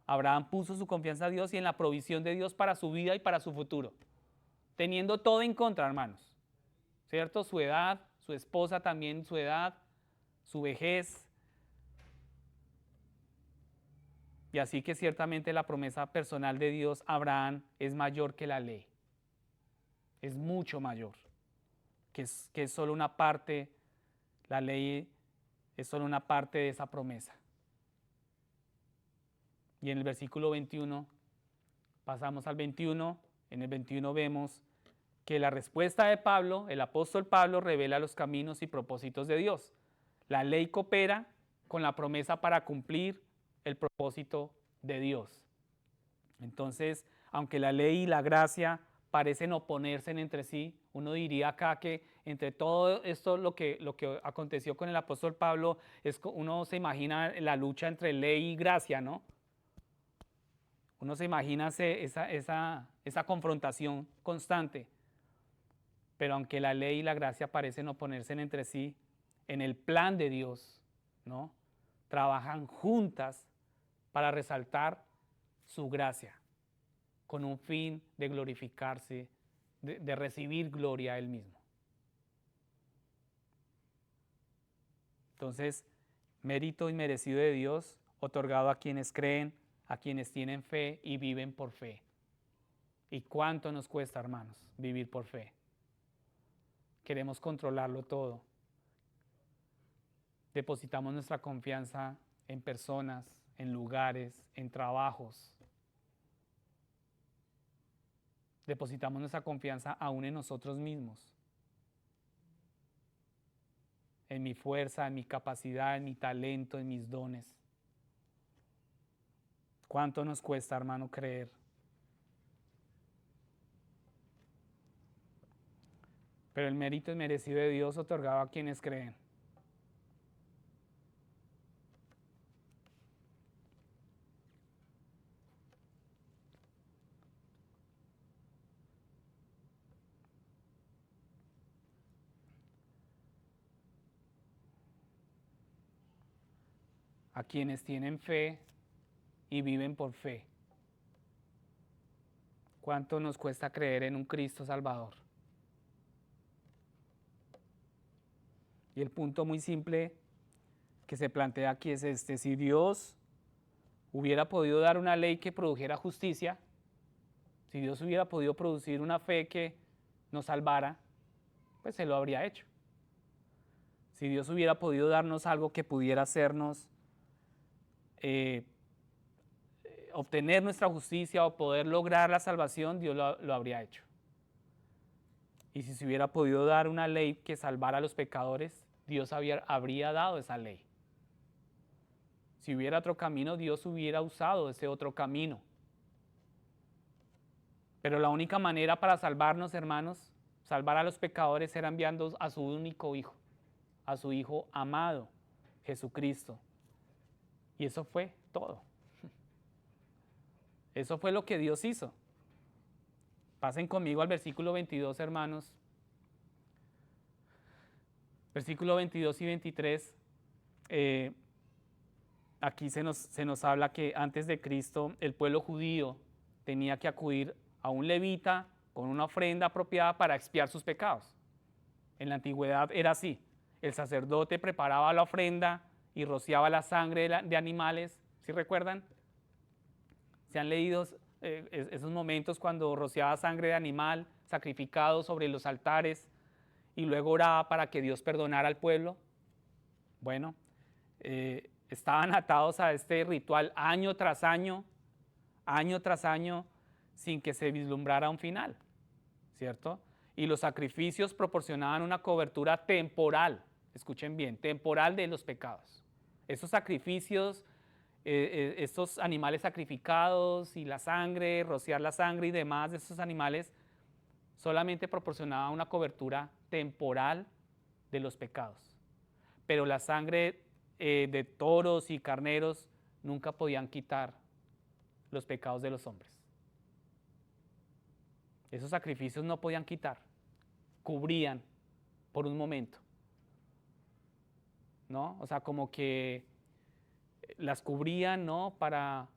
Speaker 1: Abraham puso su confianza en Dios y en la provisión de Dios para su vida y para su futuro. Teniendo todo en contra, hermanos. ¿Cierto? Su edad, su esposa también, su edad, su vejez. Y así que ciertamente la promesa personal de Dios a Abraham es mayor que la ley. Es mucho mayor. Que es solo una parte, la ley es solo una parte de esa promesa. Y en el versículo 21, pasamos al 21, en el 21 vemos que la respuesta de Pablo, el apóstol Pablo, revela los caminos y propósitos de Dios. La ley coopera con la promesa para cumplir el propósito de Dios. Entonces, aunque la ley y la gracia parecen oponerse entre sí, uno diría acá que entre todo esto lo que aconteció con el apóstol Pablo, uno se imagina la lucha entre ley y gracia, ¿no? Uno se imagina esa confrontación constante. Pero aunque la ley y la gracia parecen oponerse entre sí, en el plan de Dios, ¿no? Trabajan juntas para resaltar su gracia, con un fin de glorificarse, de recibir gloria a Él mismo. Entonces, Mérito inmerecido de Dios, otorgado a quienes creen, a quienes tienen fe y viven por fe. ¿Y cuánto nos cuesta, hermanos, vivir por fe? Queremos controlarlo todo. Depositamos nuestra confianza en personas, en lugares, en trabajos. Depositamos nuestra confianza aún en nosotros mismos. En mi fuerza, en mi capacidad, en mi talento, en mis dones. ¿Cuánto nos cuesta, hermano, creer? Pero el mérito es merecido de Dios, otorgado a quienes creen. A quienes tienen fe y viven por fe. ¿Cuánto nos cuesta creer en un Cristo Salvador? Y el punto muy simple que se plantea aquí es este: si Dios hubiera podido dar una ley que produjera justicia, si Dios hubiera podido producir una fe que nos salvara, pues se lo habría hecho. Si Dios hubiera podido darnos algo que pudiera hacernos obtener nuestra justicia o poder lograr la salvación, Dios lo habría hecho. Y si se hubiera podido dar una ley que salvara a los pecadores, Dios habría dado esa ley. Si hubiera otro camino, Dios hubiera usado ese otro camino. Pero la única manera para salvarnos, hermanos, salvar a los pecadores, era enviando a su único Hijo, a su Hijo amado, Jesucristo. Y eso fue todo. Eso fue lo que Dios hizo. Pasen conmigo al versículo 22, hermanos. Versículo 22 y 23. Aquí se nos habla que antes de Cristo el pueblo judío tenía que acudir a un levita con una ofrenda apropiada para expiar sus pecados. En la antigüedad era así. El sacerdote preparaba la ofrenda y rociaba la sangre de animales. ¿Sí recuerdan? ¿Se han leído esos momentos cuando rociaba sangre de animal sacrificado sobre los altares y luego oraba para que Dios perdonara al pueblo? Bueno, estaban atados a este ritual año tras año, sin que se vislumbrara un final, ¿cierto? Y los sacrificios proporcionaban una cobertura temporal, escuchen bien, temporal de los pecados. Esos sacrificios, estos animales sacrificados y la sangre, rociar la sangre y demás de estos animales, solamente proporcionaban una cobertura temporal de los pecados. Pero la sangre de toros y carneros nunca podían quitar los pecados de los hombres. Esos sacrificios no podían quitar, cubrían por un momento, ¿no? O sea, como que las cubrían, ¿no? Para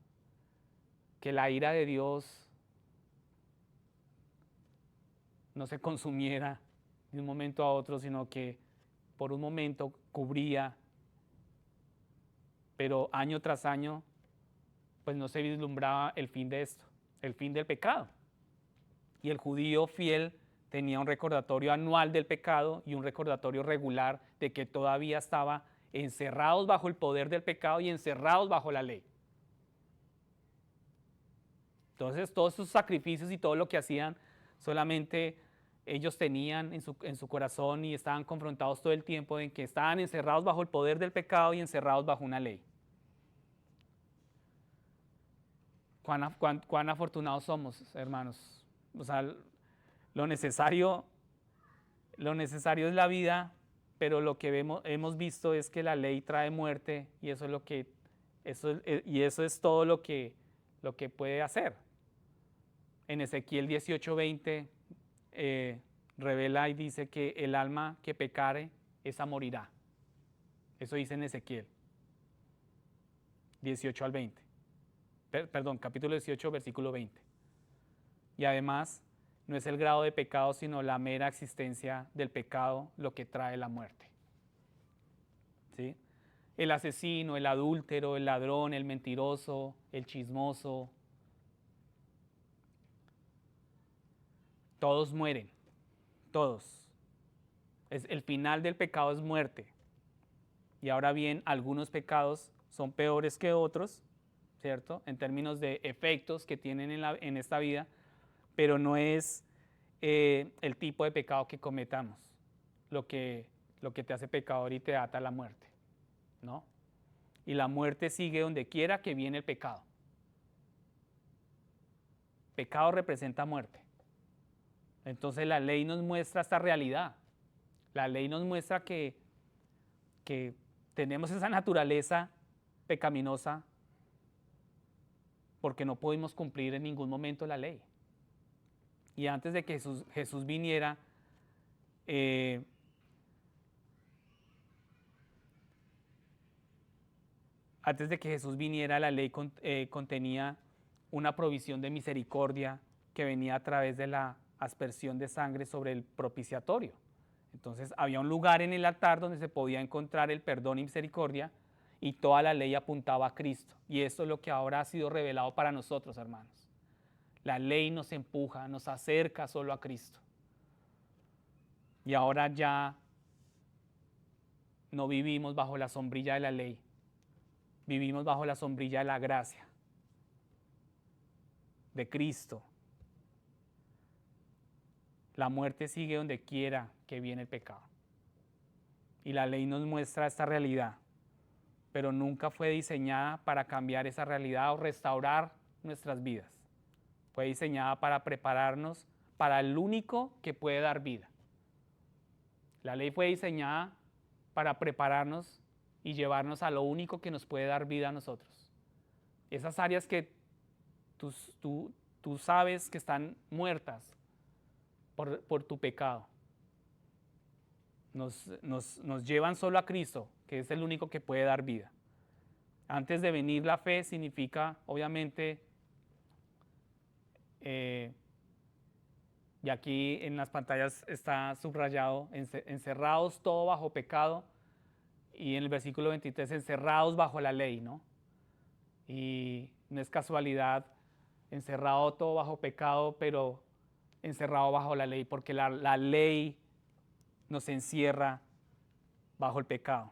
Speaker 1: que la ira de Dios no se consumiera de un momento a otro, sino que por un momento cubría, pero año tras año, pues no se vislumbraba el fin de esto, el fin del pecado. Y el judío fiel tenía un recordatorio anual del pecado y un recordatorio regular de que todavía estaba encerrados bajo el poder del pecado y encerrados bajo la ley. Entonces, todos sus sacrificios y todo lo que hacían, solamente ellos tenían en su corazón y estaban confrontados todo el tiempo en que estaban encerrados bajo el poder del pecado y encerrados bajo una ley. ¿Cuán afortunados somos, hermanos? O sea, lo necesario es la vida, pero lo que hemos visto es que la ley trae muerte y eso es todo lo que puede hacer. En Ezequiel 18:20 revela y dice que el alma que pecare, esa morirá. Eso dice en Ezequiel 18 al 20. Perdón, capítulo 18, versículo 20. Y además, no es el grado de pecado, sino la mera existencia del pecado lo que trae la muerte. ¿Sí? el asesino, el adúltero, el ladrón, el mentiroso, el chismoso, todos mueren, todos. El final del pecado es muerte. Y ahora bien, algunos pecados son peores que otros, ¿cierto? En términos de efectos que tienen en esta vida, pero no es el tipo de pecado que cometamos lo que te hace pecador y te ata a la muerte, ¿no? Y la muerte sigue donde quiera que viene el pecado. Pecado representa muerte. Entonces la ley nos muestra esta realidad. La ley nos muestra que tenemos esa naturaleza pecaminosa porque no pudimos cumplir en ningún momento la ley. Y antes de que Jesús viniera, la ley contenía una provisión de misericordia que venía a través de la aspersión de sangre sobre el propiciatorio. Entonces había un lugar en el altar donde se podía encontrar el perdón y misericordia, y toda la ley apuntaba a Cristo. Y esto es lo que ahora ha sido revelado para nosotros, hermanos. La ley nos empuja, nos acerca solo a Cristo. Y ahora ya no vivimos bajo la sombrilla de la ley, vivimos bajo la sombrilla de la gracia, de Cristo. La muerte sigue donde quiera que viene el pecado. Y la ley nos muestra esta realidad, pero nunca fue diseñada para cambiar esa realidad o restaurar nuestras vidas. Fue diseñada para prepararnos para el único que puede dar vida. La ley fue diseñada para prepararnos y llevarnos a lo único que nos puede dar vida a nosotros. Esas áreas que tú sabes que están muertas por tu pecado, nos llevan solo a Cristo, que es el único que puede dar vida. Antes de venir la fe significa, obviamente, y aquí en las pantallas está subrayado, encerrados todo bajo pecado, y en el versículo 23, encerrados bajo la ley, ¿no? Y no es casualidad, encerrado todo bajo pecado, pero encerrado bajo la ley, porque la ley nos encierra bajo el pecado.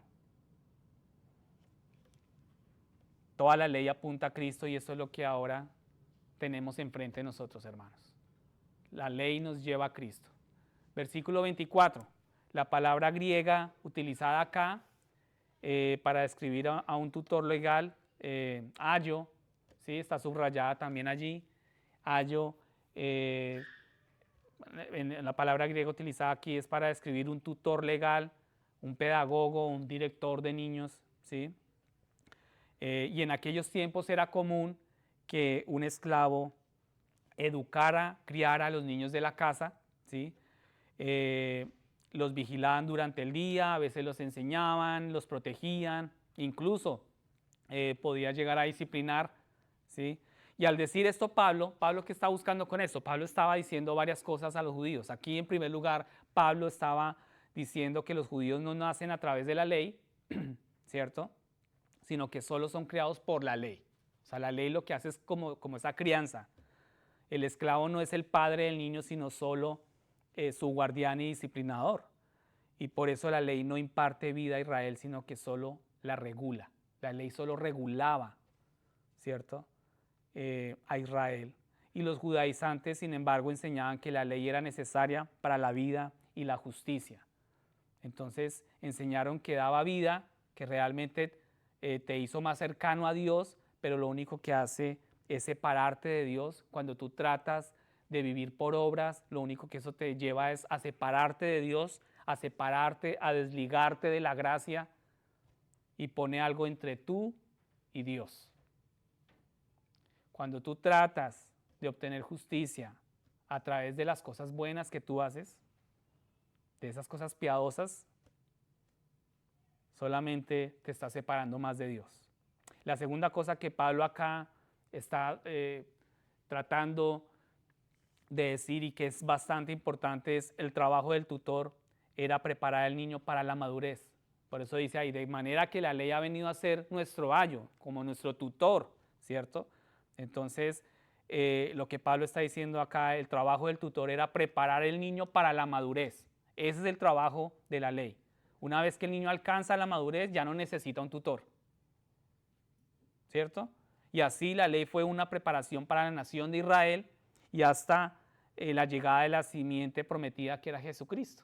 Speaker 1: Toda la ley apunta a Cristo y eso es lo que ahora tenemos enfrente de nosotros, hermanos. La ley nos lleva a Cristo. Versículo 24, la palabra griega utilizada acá para describir a un tutor legal, ayo, ¿sí? Está subrayada también allí. Ayo, la palabra griega utilizada aquí es para describir un tutor legal, un pedagogo, un director de niños, ¿sí? Y en aquellos tiempos era común que un esclavo educara, criara a los niños de la casa, ¿sí? Los vigilaban durante el día, a veces los enseñaban, los protegían, incluso podía llegar a disciplinar, ¿sí? Y al decir esto Pablo, ¿qué está buscando con esto? Pablo estaba diciendo varias cosas a los judíos. Aquí en primer lugar, Pablo estaba diciendo que los judíos no nacen a través de la ley, ¿cierto? Sino que solo son criados por la ley. O sea, la ley lo que hace es como esa crianza. El esclavo no es el padre del niño, sino solo su guardián y disciplinador. Y por eso la ley no imparte vida a Israel, sino que solo la regula. La ley solo regulaba, ¿cierto?, a Israel. Y los judaizantes, sin embargo, enseñaban que la ley era necesaria para la vida y la justicia. Entonces enseñaron que daba vida, que realmente te hizo más cercano a Dios, pero lo único que hace es separarte de Dios. Cuando tú tratas de vivir por obras, lo único que eso te lleva es a separarte de Dios, a separarte, a desligarte de la gracia, y pone algo entre tú y Dios. Cuando tú tratas de obtener justicia a través de las cosas buenas que tú haces, de esas cosas piadosas, solamente te estás separando más de Dios. La segunda cosa que Pablo acá está tratando de decir y que es bastante importante es el trabajo del tutor era preparar al niño para la madurez, Por eso dice ahí, de manera que la ley ha venido a ser nuestro ayo, como nuestro tutor, ¿cierto? Entonces, lo que Pablo está diciendo acá, el trabajo del tutor era preparar al niño para la madurez. Ese es el trabajo de la ley. Una vez que el niño alcanza la madurez, ya no necesita un tutor, ¿cierto? Y así la ley fue una preparación para la nación de Israel y hasta la llegada de la simiente prometida que era Jesucristo.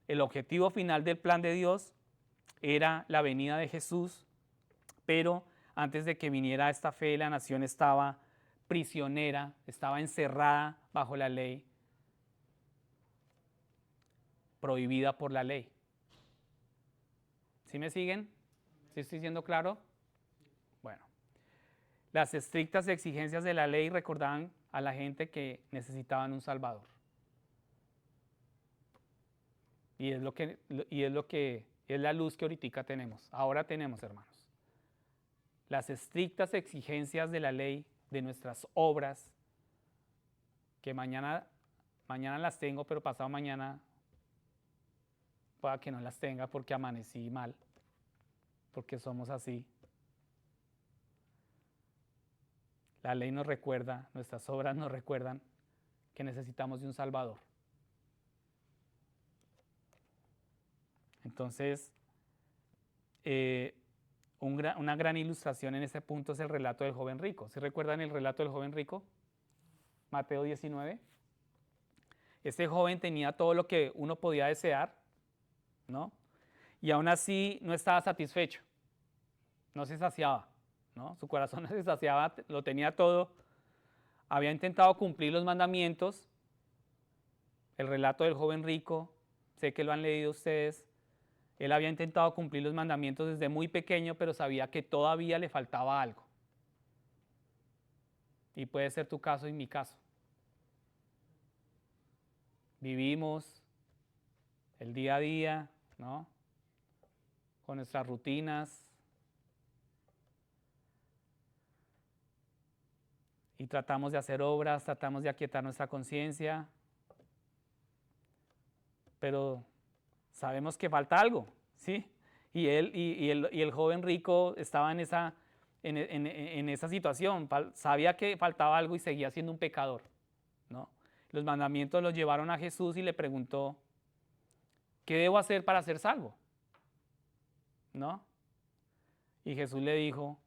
Speaker 1: El objetivo final del plan de Dios era la venida de Jesús, pero antes de que viniera esta fe, la nación estaba prisionera, estaba encerrada bajo la ley, prohibida por la ley. ¿Sí me siguen? ¿Sí estoy siendo claro? Bueno, las estrictas exigencias de la ley recordaban a la gente que necesitaban un Salvador. Y es la luz que ahorita tenemos. Ahora tenemos, hermanos. Las estrictas exigencias de la ley, de nuestras obras, que mañana las tengo, pero pasado mañana pueda que no las tenga porque amanecí mal, porque somos así. La ley nos recuerda, nuestras obras nos recuerdan que necesitamos de un Salvador. Entonces, una gran ilustración en este punto es el relato del joven rico. ¿Sí recuerdan el relato del joven rico? Mateo 19. Este joven tenía todo lo que uno podía desear, ¿no? Y aún así no estaba satisfecho, no se saciaba, ¿no? Su corazón no se saciaba, lo tenía todo. Había intentado cumplir los mandamientos. El relato del joven rico, sé que lo han leído ustedes. Él había intentado cumplir los mandamientos desde muy pequeño, pero sabía que todavía le faltaba algo. Y puede ser tu caso y mi caso. Vivimos el día a día, ¿no? Con nuestras rutinas. Y tratamos de hacer obras, tratamos de aquietar nuestra conciencia. Pero sabemos que falta algo, ¿sí? Y el joven rico estaba en esa situación, sabía que faltaba algo y seguía siendo un pecador, ¿no? Los mandamientos los llevaron a Jesús y le preguntó, ¿qué debo hacer para ser salvo? ¿No? Y Jesús le dijo,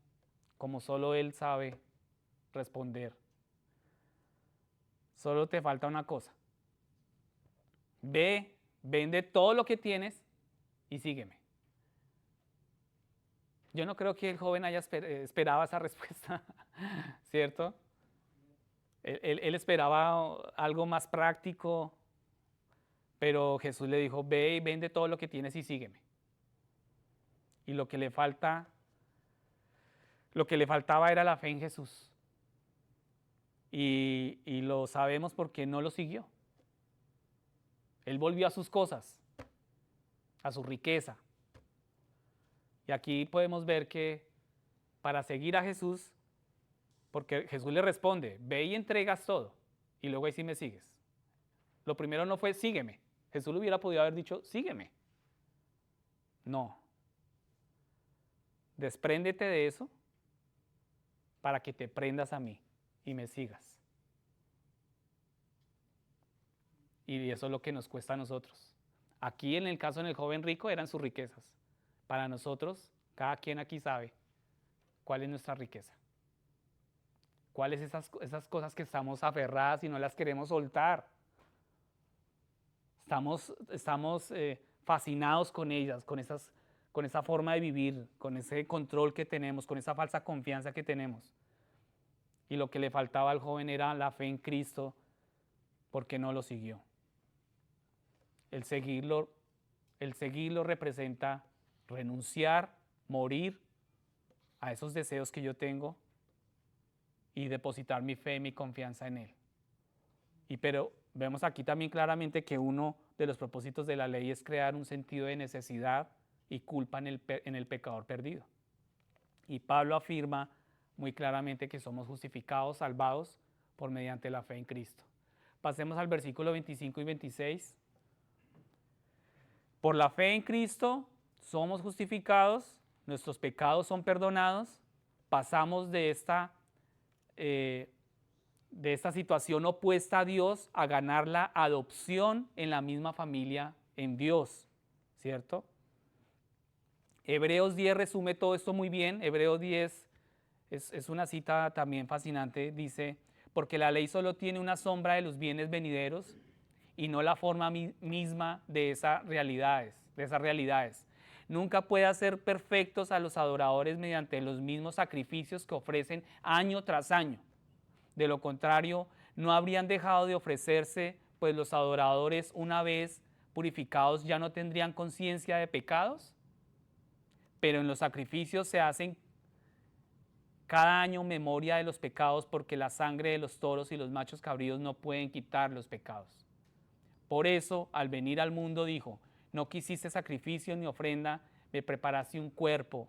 Speaker 1: como solo Él sabe responder, solo te falta una cosa. Ve, vende todo lo que tienes y sígueme. Yo no creo que el joven haya esperaba esa respuesta, ¿cierto? Él esperaba algo más práctico, pero Jesús le dijo, ve y vende todo lo que tienes y sígueme. Y lo que le faltaba era la fe en Jesús. Y lo sabemos porque no lo siguió. Él volvió a sus cosas, a su riqueza. Y aquí podemos ver que para seguir a Jesús, porque Jesús le responde, ve y entregas todo, y luego ahí sí me sigues. Lo primero no fue sígueme. Jesús le hubiera podido haber dicho, sígueme. No. Despréndete de eso para que te prendas a mí y me sigas. Y eso es lo que nos cuesta a nosotros. Aquí en el caso del joven rico eran sus riquezas. Para nosotros, cada quien aquí sabe cuál es nuestra riqueza. ¿Cuáles esas cosas que estamos aferradas y no las queremos soltar? Estamos fascinados con ellas, con esa forma de vivir, con ese control que tenemos, con esa falsa confianza que tenemos. Y lo que le faltaba al joven era la fe en Cristo, porque no lo siguió. El seguirlo representa renunciar, morir a esos deseos que yo tengo y depositar mi fe y mi confianza en Él. Pero vemos aquí también claramente que uno de los propósitos de la ley es crear un sentido de necesidad y culpa en el pecador perdido. Y Pablo afirma muy claramente que somos justificados, salvados por mediante la fe en Cristo. Pasemos al versículo 25 y 26. Por la fe en Cristo somos justificados, nuestros pecados son perdonados, pasamos de esta situación opuesta a Dios a ganar la adopción en la misma familia en Dios, ¿cierto? Hebreos 10 resume todo esto muy bien. Hebreos 10 es una cita también fascinante. Dice, porque la ley solo tiene una sombra de los bienes venideros y no la forma misma de esas realidades. Nunca puede hacer perfectos a los adoradores mediante los mismos sacrificios que ofrecen año tras año. De lo contrario, no habrían dejado de ofrecerse, pues los adoradores, una vez purificados, ya no tendrían conciencia de pecados. Pero en los sacrificios se hacen cada año memoria de los pecados, porque la sangre de los toros y los machos cabríos no pueden quitar los pecados. Por eso, al venir al mundo dijo, no quisiste sacrificio ni ofrenda, me preparaste un cuerpo,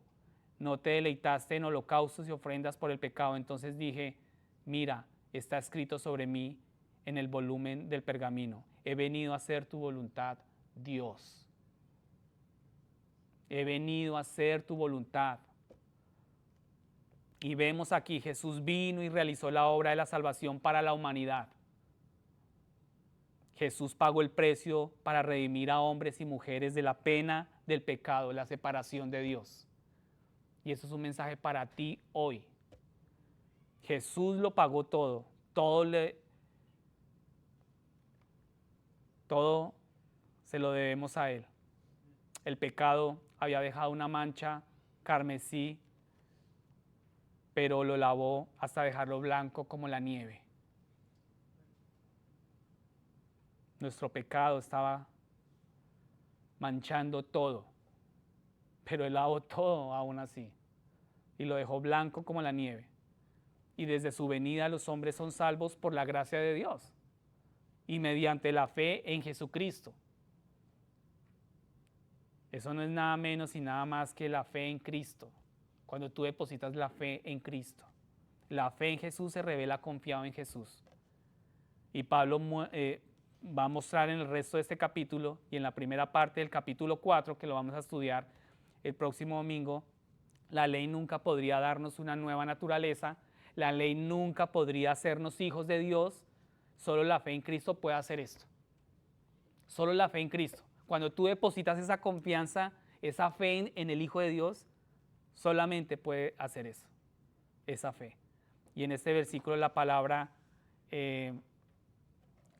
Speaker 1: no te deleitaste en holocaustos y ofrendas por el pecado. Entonces dije, mira, está escrito sobre mí en el volumen del pergamino, he venido a hacer tu voluntad, Dios. He venido a hacer tu voluntad. Y vemos aquí, Jesús vino y realizó la obra de la salvación para la humanidad. Jesús pagó el precio para redimir a hombres y mujeres de la pena del pecado, la separación de Dios. Y eso es un mensaje para ti hoy. Jesús lo pagó todo, todo se lo debemos a Él. El pecado había dejado una mancha carmesí, pero lo lavó hasta dejarlo blanco como la nieve. Nuestro pecado estaba manchando todo, pero Él lavó todo aún así y lo dejó blanco como la nieve. Y desde su venida los hombres son salvos por la gracia de Dios y mediante la fe en Jesucristo. Eso no es nada menos y nada más que la fe en Cristo. Cuando tú depositas la fe en Cristo, la fe en Jesús se revela confiado en Jesús. Y Pablo va a mostrar en el resto de este capítulo y en la primera parte del capítulo 4, que lo vamos a estudiar el próximo domingo, la ley nunca podría darnos una nueva naturaleza, la ley nunca podría hacernos hijos de Dios, solo la fe en Cristo puede hacer esto. Solo la fe en Cristo. Cuando tú depositas esa confianza, esa fe en el Hijo de Dios, solamente puede hacer eso, esa fe. Y en este versículo la palabra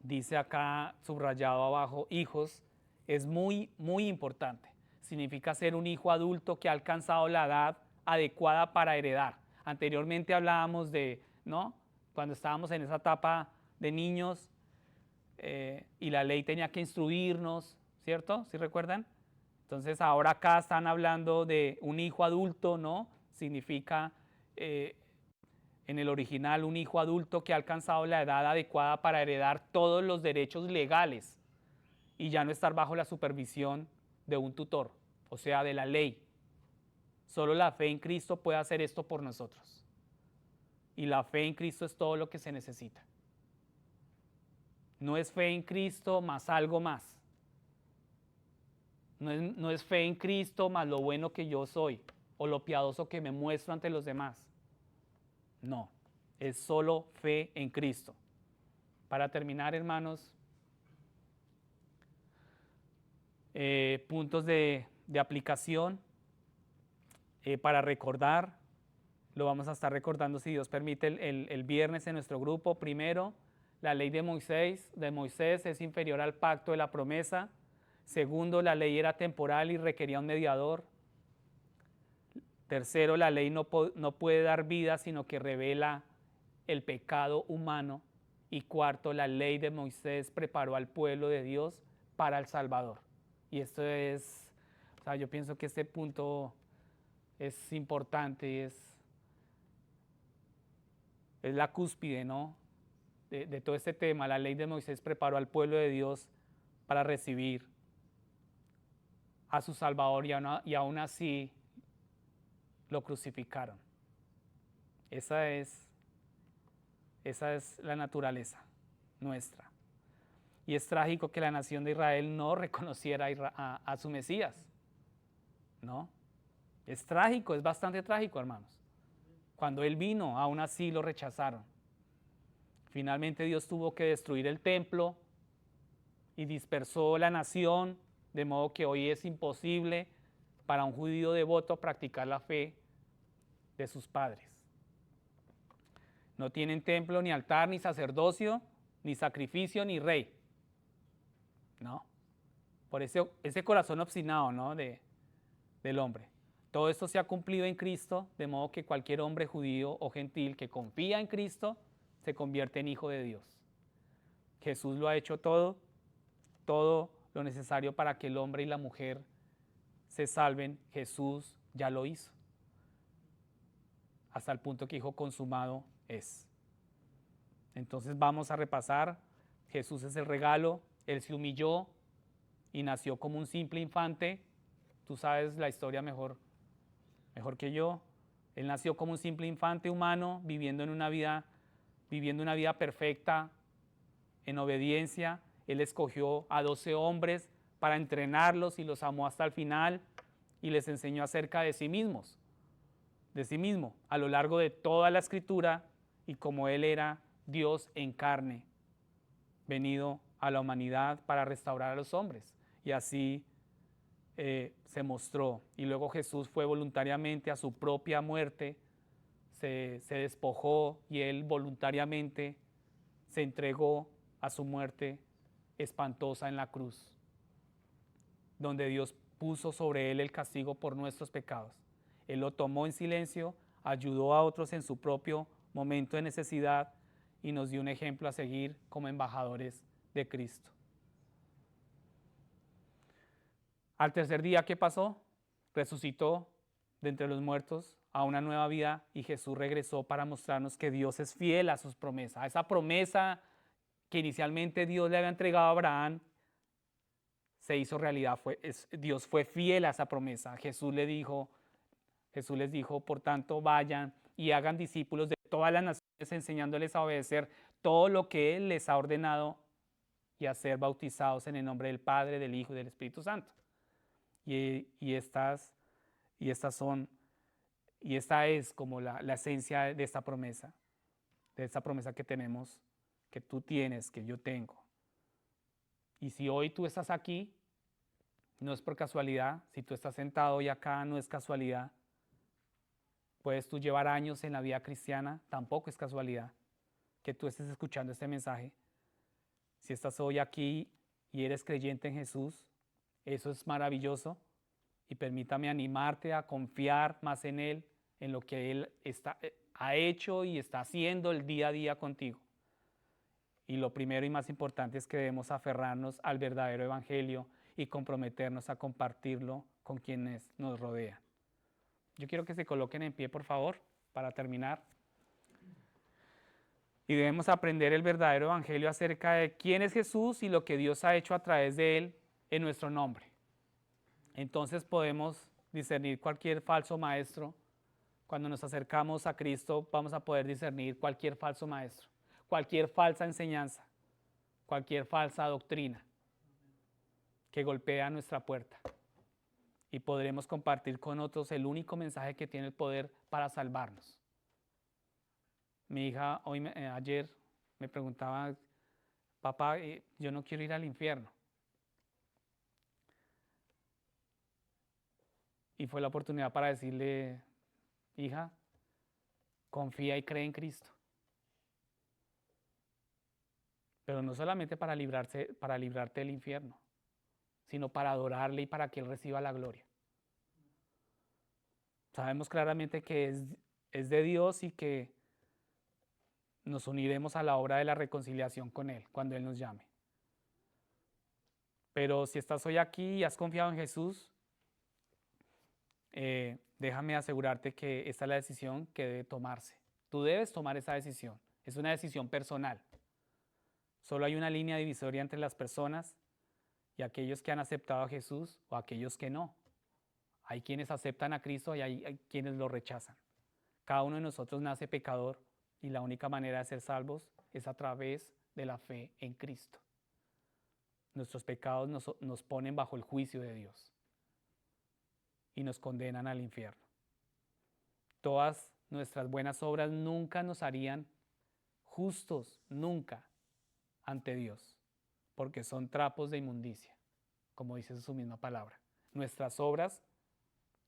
Speaker 1: dice acá, subrayado abajo, hijos, es muy, muy importante. Significa ser un hijo adulto que ha alcanzado la edad adecuada para heredar. Anteriormente hablábamos de, ¿no? Cuando estábamos en esa etapa de niños y la ley tenía que instruirnos, ¿cierto? ¿Sí recuerdan? Entonces ahora acá están hablando de un hijo adulto, ¿no? Significa en el original un hijo adulto que ha alcanzado la edad adecuada para heredar todos los derechos legales y ya no estar bajo la supervisión de un tutor, o sea, de la ley. Solo la fe en Cristo puede hacer esto por nosotros. Y la fe en Cristo es todo lo que se necesita. No es fe en Cristo más algo más. No es fe en Cristo más lo bueno que yo soy o lo piadoso que me muestro ante los demás. No, es solo fe en Cristo. Para terminar, hermanos, puntos de aplicación para recordar. Lo vamos a estar recordando, si Dios permite, el viernes en nuestro grupo. Primero, la ley de Moisés es inferior al pacto de la promesa. Segundo, la ley era temporal y requería un mediador. Tercero, la ley no puede dar vida, sino que revela el pecado humano. Y cuarto, la ley de Moisés preparó al pueblo de Dios para el Salvador. Y esto es, o sea, yo pienso que este punto es importante y es la cúspide, ¿no? de todo este tema. La ley de Moisés preparó al pueblo de Dios para recibir a su Salvador y aún así lo crucificaron. Esa es la naturaleza nuestra. Y es trágico que la nación de Israel no reconociera a su Mesías. ¿no? Es trágico, es bastante trágico, hermanos. Cuando Él vino, aún así lo rechazaron. Finalmente Dios tuvo que destruir el templo y dispersó la nación, de modo que hoy es imposible para un judío devoto practicar la fe de sus padres. No tienen templo, ni altar, ni sacerdocio, ni sacrificio, ni rey. ¿No? Por ese corazón obstinado, ¿no? del hombre. Todo esto se ha cumplido en Cristo, de modo que cualquier hombre judío o gentil que confía en Cristo se convierte en hijo de Dios. Jesús lo ha hecho todo lo necesario para que el hombre y la mujer se salven. Jesús ya lo hizo. Hasta el punto que dijo, consumado es. Entonces vamos a repasar. Jesús es el regalo. Él se humilló y nació como un simple infante. Tú sabes la historia mejor que yo. Él nació como un simple infante humano, viviendo una vida perfecta, en obediencia. Él escogió a 12 hombres para entrenarlos y los amó hasta el final y les enseñó acerca de sí mismo, a lo largo de toda la Escritura, y como Él era Dios en carne, venido a la humanidad para restaurar a los hombres. Y así se mostró. Y luego Jesús fue voluntariamente a su propia muerte, se despojó y Él voluntariamente se entregó a su muerte espantosa en la cruz, donde Dios puso sobre Él el castigo por nuestros pecados. Él lo tomó en silencio, ayudó a otros en su propio momento de necesidad y nos dio un ejemplo a seguir como embajadores de Cristo. Al tercer día, ¿qué pasó? Resucitó de entre los muertos a una nueva vida y Jesús regresó para mostrarnos que Dios es fiel a sus promesas. A esa promesa que inicialmente Dios le había entregado a Abraham, se hizo realidad. Dios fue fiel a esa promesa. Jesús les dijo, por tanto, vayan y hagan discípulos de todas las naciones, enseñándoles a obedecer todo lo que Él les ha ordenado y a ser bautizados en el nombre del Padre, del Hijo y del Espíritu Santo. Y esta es como la esencia de esta promesa que tenemos, que tú tienes, que yo tengo. Y si hoy tú estás aquí, no es por casualidad. Si tú estás sentado hoy acá, no es casualidad. Puedes tú llevar años en la vida cristiana, tampoco es casualidad que tú estés escuchando este mensaje. Si estás hoy aquí y eres creyente en Jesús, eso es maravilloso. Y permítame animarte a confiar más en Él, en lo que Él ha hecho y está haciendo el día a día contigo. Y lo primero y más importante es que debemos aferrarnos al verdadero evangelio y comprometernos a compartirlo con quienes nos rodean. Yo quiero que se coloquen en pie, por favor, para terminar. Y debemos aprender el verdadero evangelio acerca de quién es Jesús y lo que Dios ha hecho a través de Él en nuestro nombre. Entonces podemos discernir cualquier falso maestro. Cuando nos acercamos a Cristo, vamos a poder discernir cualquier falso maestro, cualquier falsa enseñanza, cualquier falsa doctrina que golpea nuestra puerta. Y podremos compartir con otros el único mensaje que tiene el poder para salvarnos. Mi hija ayer me preguntaba, papá, yo no quiero ir al infierno. Y fue la oportunidad para decirle, hija, confía y cree en Cristo. Pero no solamente para librarte del infierno, sino para adorarle y para que Él reciba la gloria. Sabemos claramente que es de Dios y que nos uniremos a la obra de la reconciliación con Él cuando Él nos llame. Pero si estás hoy aquí y has confiado en Jesús, déjame asegurarte que esta es la decisión que debe tomarse. Tú debes tomar esa decisión. Es una decisión personal. Solo hay una línea divisoria entre las personas y aquellos que han aceptado a Jesús o aquellos que no. Hay quienes aceptan a Cristo y hay quienes lo rechazan. Cada uno de nosotros nace pecador y la única manera de ser salvos es a través de la fe en Cristo. Nuestros pecados nos ponen bajo el juicio de Dios. y nos condenan al infierno. Todas nuestras buenas obras nunca nos harían justos, nunca, ante Dios, porque son trapos de inmundicia, como dice su misma palabra. Nuestras obras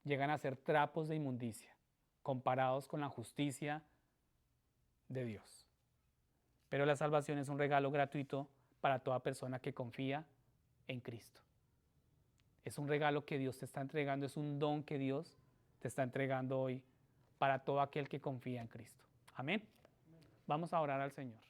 Speaker 1: llegan a ser trapos de inmundicia, comparados con la justicia de Dios. Pero la salvación es un regalo gratuito para toda persona que confía en Cristo. Es un regalo que Dios te está entregando, es un don que Dios te está entregando hoy para todo aquel que confía en Cristo. Amén. Vamos a orar al Señor.